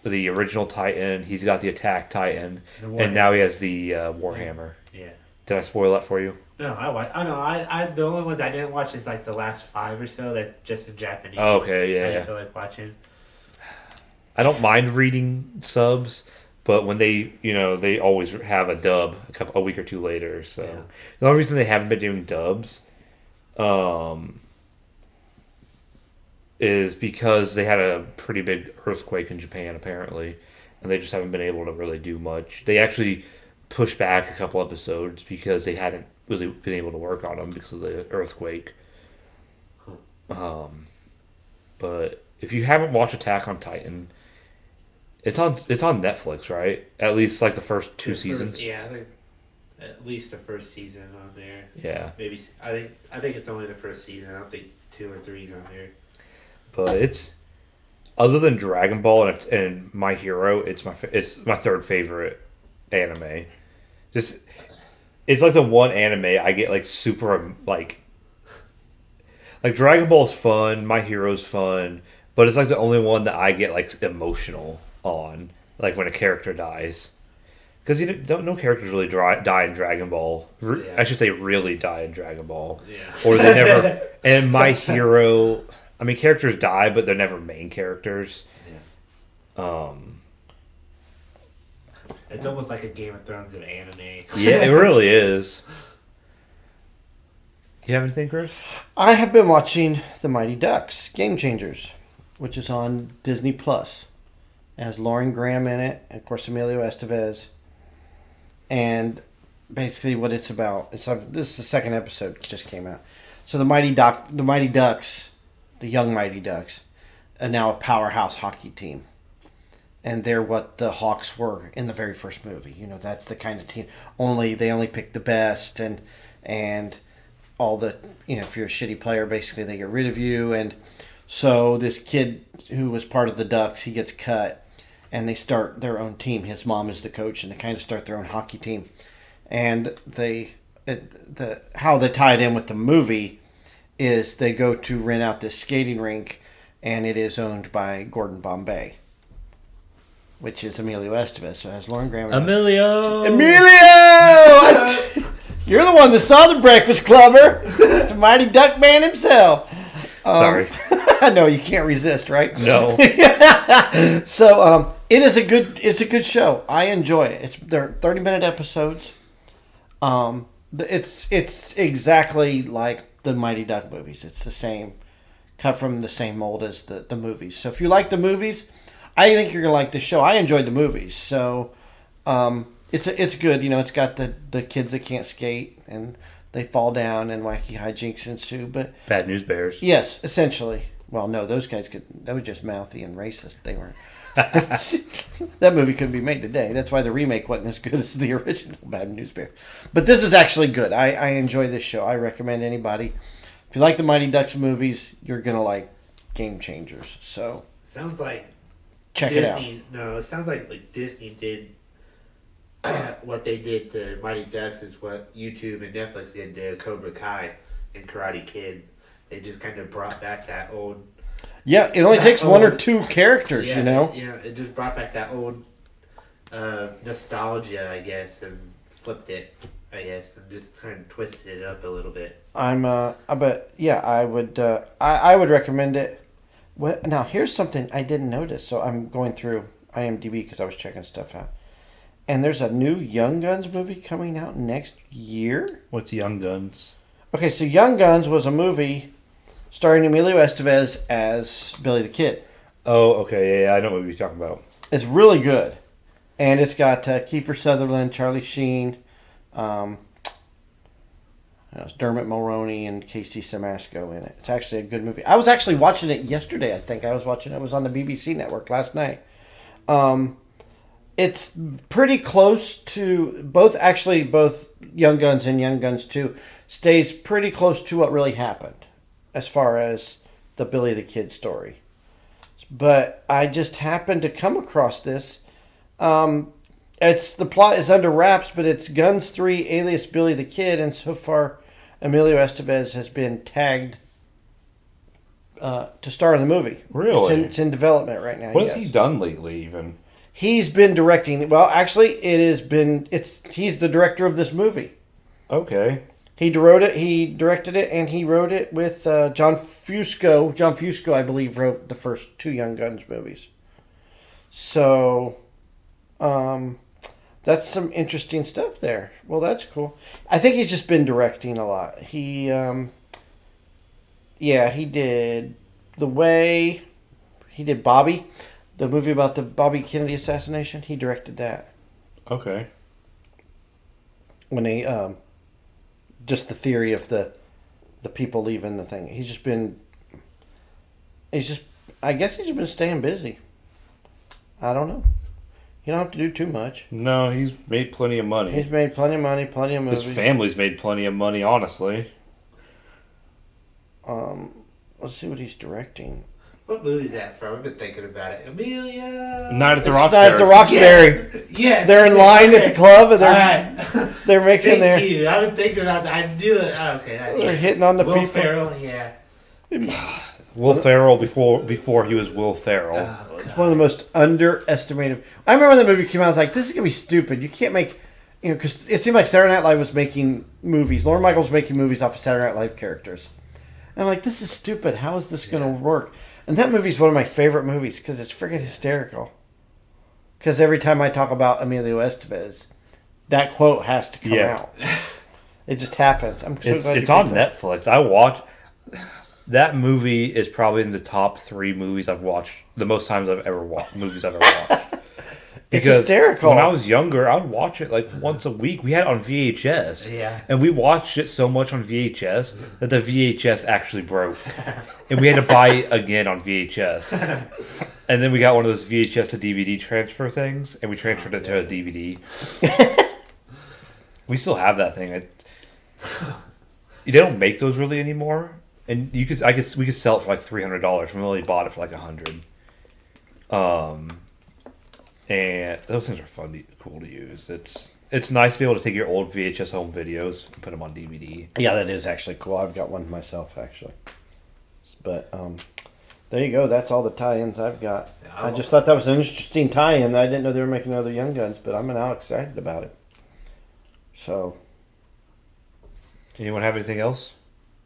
original Titan. He's got the Attack Titan, and now he has the Warhammer. Yeah. Did I spoil that for you? No, I watched. Oh no, I the only ones I didn't watch is like the last 5 or so. That's just in Japanese. Oh, okay, yeah. I didn't feel like watching. I don't mind reading subs, But when they always have a dub a week or two later. So the only reason they haven't been doing dubs, is because they had a pretty big earthquake in Japan apparently, and they just haven't been able to really do much. They actually pushed back a couple episodes because they hadn't really been able to work on them because of the earthquake. But if you haven't watched Attack on Titan, it's on Netflix, right? At least like the first two seasons. I think at least the first season on there. Yeah, maybe I think it's only the first season. I don't think 2 or 3 on there. But it's, other than Dragon Ball and My Hero, it's my third favorite anime. Just, it's like the one anime I get like super like Dragon Ball's fun, My Hero's fun, but it's like the only one that I get like emotional on, like when a character dies. Because no characters really die in Dragon Ball. I should say really die in Dragon Ball. Yeah. Or they never. And My Hero, I mean, characters die, but they're never main characters. Yeah. It's almost like a Game of Thrones of anime. Yeah, it really is. You have anything, Chris? I have been watching The Mighty Ducks, Game Changers, which is on Disney Plus. It has Lauren Graham in it, and of course Emilio Estevez. And basically, what it's about is this is the second episode just came out. So the Mighty Ducks, the young Mighty Ducks, are now a powerhouse hockey team, and they're what the Hawks were in the very first movie. You know, that's the kind of team. They only pick the best, and all the, you know, if you're a shitty player, basically they get rid of you. And so this kid who was part of the Ducks, he gets cut. And they start their own team. His mom is the coach, and they kind of start their own hockey team. And how they tie it in with the movie is they go to rent out this skating rink, and it is owned by Gordon Bombay, which is Emilio Estevez. So it has Lauren Graham. Emilio! You're the one that saw The Breakfast Clubber. It's a Mighty Duck man himself. Sorry. No, you can't resist, right? No. So it's a good show. I enjoy it. They're 30-minute episodes. It's exactly like the Mighty Duck movies. It's the same, cut from the same mold as the movies. So if you like the movies, I think you're gonna like the show. I enjoyed the movies, so it's good. You know, it's got the kids that can't skate and they fall down and wacky hijinks ensue. But Bad News Bears. Yes, essentially. Well, no, those guys they were just mouthy and racist. They weren't. That movie couldn't be made today. That's why the remake wasn't as good as the original Bad News Bears. But this is actually good. I enjoy this show. I recommend anybody. If you like the Mighty Ducks movies, you're going to like Game Changers. So sounds like check Disney, it out. No, it sounds like Disney did what they did to Mighty Ducks is what YouTube and Netflix did to Cobra Kai and Karate Kid. They just kind of brought back that old... Yeah, it only takes one or two characters, yeah, you know? Yeah, it just brought back that old nostalgia, I guess, and flipped it, I guess, and just kind of twisted it up a little bit. I would recommend it. Now, here's something I didn't notice. So I'm going through IMDb because I was checking stuff out. And there's a new Young Guns movie coming out next year. What's Young Guns? Okay, so Young Guns was a movie starring Emilio Estevez as Billy the Kid. Oh, okay, yeah, I know what you're talking about. It's really good. And it's got Kiefer Sutherland, Charlie Sheen, Dermot Mulroney, and Casey Siemaszko in it. It's actually a good movie. I was actually watching it yesterday, I think. It was on the BBC network last night. It's pretty close to both Young Guns and Young Guns 2 stays pretty close to what really happened as far as the Billy the Kid story. But I just happened to come across this. The plot is under wraps, but it's Guns 3 alias Billy the Kid, and so far Emilio Estevez has been tagged to star in the movie. Really? It's in development right now. What has he done lately, even? He's been directing. Well, actually, he's the director of this movie. Okay. He directed it, and he wrote it with John Fusco. John Fusco, I believe, wrote the first two Young Guns movies. So, That's some interesting stuff there. Well, that's cool. I think he's just been directing a lot. He did he did Bobby, the movie about the Bobby Kennedy assassination. He directed that. Okay. When they just the theory of the people leaving the thing. I guess he's just been staying busy. I don't know. You don't have to do too much. No, he's made plenty of money. He's made plenty of money, plenty of movies. His family's made plenty of money, honestly. Let's see what he's directing. What movie is that from? I've been thinking about it. Amelia. Night at the Night Roxbury. at the Roxbury. Yes. They're in line at the club and Alright. they're making their. Thank you. I've been thinking about that. I knew it. Okay. They're hitting on the Will people. Ferrell, yeah. Will Ferrell before he was Will Ferrell. It's one of the most underestimated. I remember when the movie came out, I was like, this is going to be stupid. You can't make, because it seemed like Saturday Night Live was making movies. Lorne Michaels was making movies off of Saturday Night Live characters. And I'm like, this is stupid. How is this going to work? And that movie's one of my favorite movies because it's freaking hysterical. Because every time I talk about Emilio Estevez, that quote has to come out. It just happens. I'm so glad It's on Netflix. I watch that movie. Is probably in the top 3 movies I've watched the most times I've ever watched. Movies I've ever watched. It's hysterical. When I was younger, I would watch it like once a week. We had it on VHS. Yeah. And we watched it so much on VHS that the VHS actually broke. And we had to buy it again on VHS. And then we got one of those VHS to DVD transfer things, and we transferred it to a DVD. We still have that thing. They don't make those really anymore. And we could sell it for like $300. We only bought it for like $100. And those things are cool to use. It's nice to be able to take your old VHS home videos and put them on DVD. Yeah, that is actually cool. I've got one myself, actually. But there you go. That's all the tie-ins I've got. I just thought that was an interesting tie-in. I didn't know they were making other Young Guns, but I'm now excited about it. So, Anyone have anything else?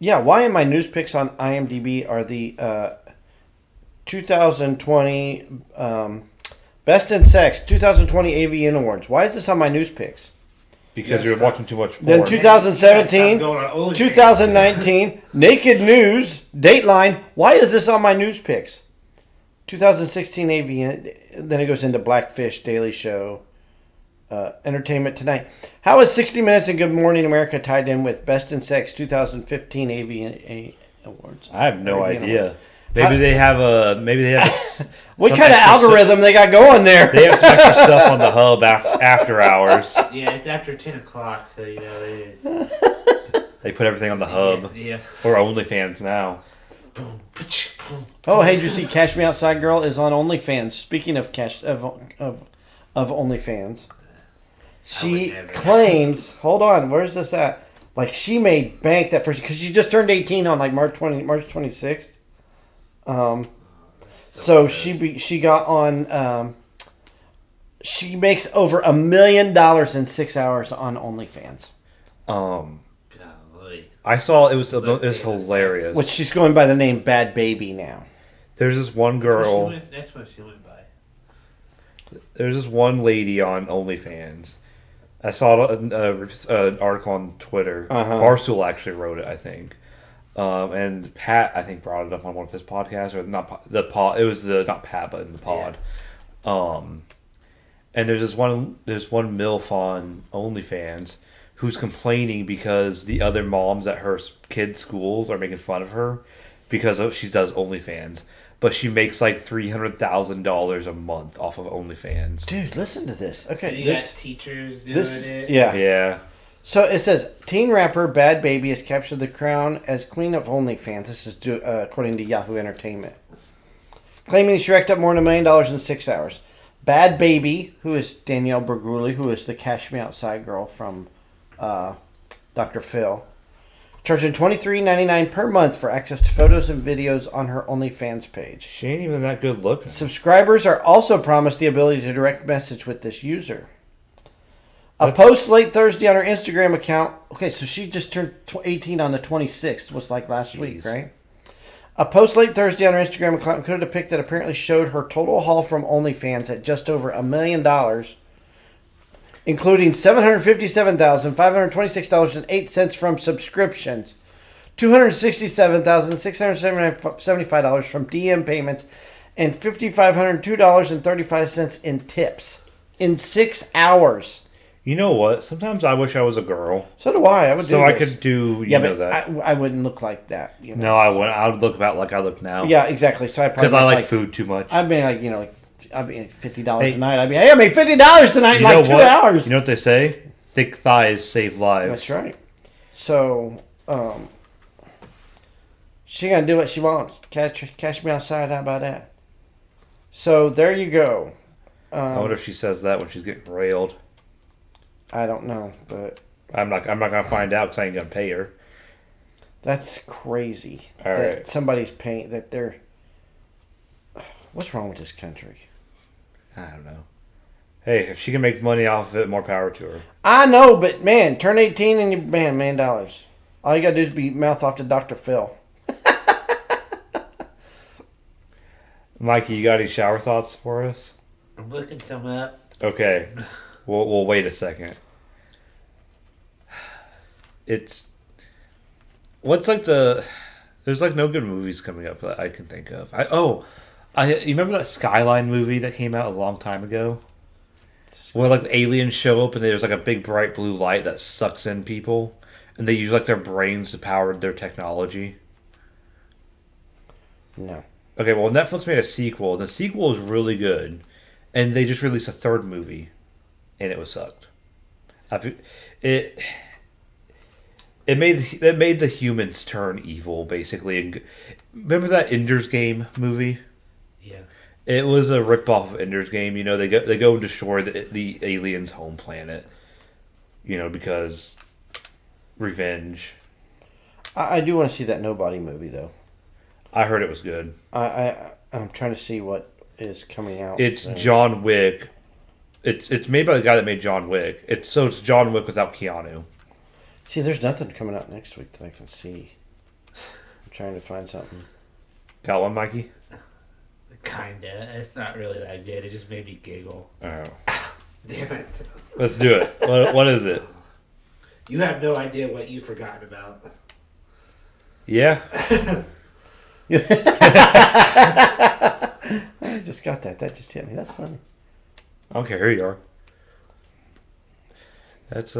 yeah, why in my news picks on IMDb are the 2020 Best in Sex 2020 AVN Awards. Why is this on my news picks? Because you're watching too much porn. Then 2017, Going on OnlyFans. 2019, Naked News, Dateline. Why is this on my news picks? 2016 AVN, then it goes into Blackfish, Daily Show, Entertainment Tonight. How is 60 Minutes and Good Morning America tied in with Best in Sex 2015 AVN Awards? I have no AVN idea. Awards. Maybe they have a. What some kind of extra algorithm they got going there? They have some extra stuff on the hub after hours. Yeah, it's after 10 o'clock, so it is. They put everything on the hub. Yeah. Or OnlyFans now. Oh, hey, did you see Cash Me Outside Girl is on OnlyFans. Speaking of of OnlyFans, she claims. Hold on, where's this at? Like she made bank that first because she just turned 18 on like March 26th. So she got on. She makes over $1 million in 6 hours on OnlyFans. Golly. I saw it was hilarious. Which she's going by the name Bad Baby now. There's this one girl. That's what she went by. There's this one lady on OnlyFans. I saw an article on Twitter. Barstool actually wrote it, I think. And Pat, I think, brought it up on one of his podcasts, or not the pod. It was not Pat, but in the pod. Yeah. And there's one MILF on OnlyFans who's complaining because the other moms at her kids' schools are making fun of her because she does OnlyFans, but she makes like $300,000 a month off of OnlyFans. Dude, listen to this. Okay, You got teachers doing it. Yeah. Yeah. So it says, teen rapper Bad Baby has captured the crown as queen of OnlyFans. This is according to Yahoo Entertainment. Claiming she racked up more than $1 million in 6 hours. Bad Baby, who is Danielle Berguli, who is the Cash Me Outside girl from Dr. Phil, charging $23.99 per month for access to photos and videos on her OnlyFans page. She ain't even that good looking. Subscribers are also promised the ability to direct message with this user. A post late Thursday on her Instagram account. Okay, so she just turned 18 on the 26th, was like last week, right? A post late Thursday on her Instagram account included a pic that apparently showed her total haul from OnlyFans at just over $1 million including $757,526.08 from subscriptions, $267,675 from DM payments, and $5,502.35 in tips in 6 hours. You know what? Sometimes I wish I was a girl. So do I. I would do So I this. could do, but that. I wouldn't look like that. You know? No, I wouldn't. I would look about like I look now. Yeah, exactly. So I probably Because I like food too much. I'd be like, I'd be like $50 a night. I'd be, hey, I made $50 tonight in like 2 hours. You know what they say? Thick thighs save lives. That's right. So, she gonna do what she wants. Catch me outside. How about that? So there you go. I wonder if she says that when she's getting railed. I don't know, but I'm not gonna find out because I ain't gonna pay her. that's crazy. All that right. Somebody's paying that they're. What's wrong with this country? I don't know. Hey, if she can make money off of it, more power to her. I know, but man, turn 18 and you man dollars. All you gotta do is be mouth off to Dr. Phil. Mikey, you got any shower thoughts for us? I'm looking some up. Okay, we'll wait a second. What's like there's like no good movies coming up that I can think of. You remember that Skyline movie that came out a long time ago? Where like the aliens show up and there's like a big bright blue light that sucks in people and they use like their brains to power their technology. No. Okay, well Netflix made a sequel. The sequel is really good. And they just released a third movie and it was sucked. It made the humans turn evil, basically. And remember that Ender's Game movie? Yeah. It was a ripoff of Ender's Game. You know, they go and destroy the aliens' home planet. You know, because revenge. I do want to see that Nobody movie though. I heard it was good. I'm trying to see what is coming out. It's soon. John Wick. It's made by the guy that made John Wick. It's John Wick without Keanu. See, there's nothing coming out next week that I can see. I'm trying to find something. Got one, Mikey? Kinda. It's not really that good. It just made me giggle. Oh. Damn it. Let's do it. What is it? You have no idea what you've forgotten about. Yeah. I just got that. That just hit me. That's funny. I don't care who you are. That's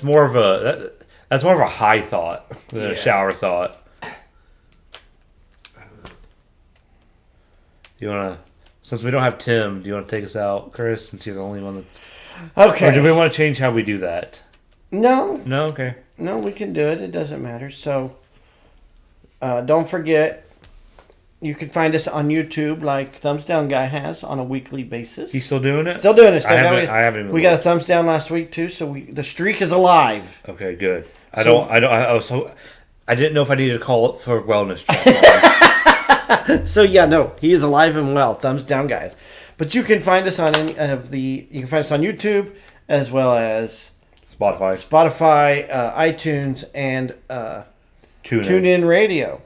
more of a high thought than a shower thought. You wanna, since we don't have Tim, do you want to take us out, Chris? Since you're the only one that. Okay. Or do we want to change how we do that? No, No. Okay. no, we can do it. It doesn't matter. So, don't forget. You can find us on YouTube, like Thumbs Down Guy has, on a weekly basis. He's still doing it. Still doing it. I haven't even we got a thumbs down last week too, so the streak is alive. Okay, good. I So- didn't know if I needed to call it for wellness check. So yeah, no, he is alive and well. Thumbs down, guys. But you can find us on any of the. You can find us on YouTube as well as Spotify, iTunes, and TuneIn. TuneIn Radio.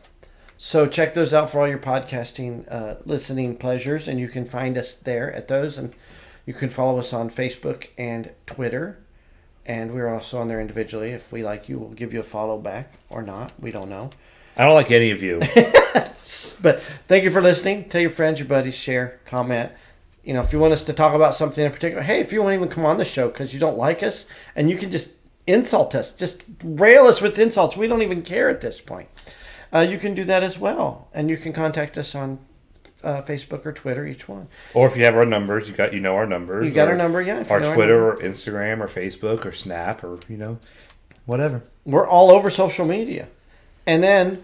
So check those out for all your podcasting listening pleasures, and you can find us there at those, and you can follow us on Facebook and Twitter, and we're also on there individually. If we like you, we'll give you a follow back or not. We don't know. I don't like any of you. But thank you for listening. Tell your friends, your buddies, share, comment. You know, if you want us to talk about something in particular, hey, if you won't even come on the show because you don't like us, and you can just insult us, just rail us with insults. We don't even care at this point. You can do that as well, and you can contact us on Facebook or Twitter, each one. Or if you have our numbers, our numbers. You got our number, yeah. Our Twitter or Instagram or Facebook or Snap or whatever. We're all over social media, and then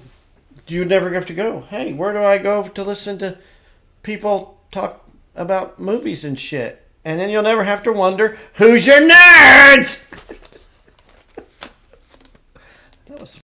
you never have to go. Hey, where do I go to listen to people talk about movies and shit? And then you'll never have to wonder who's your nerds.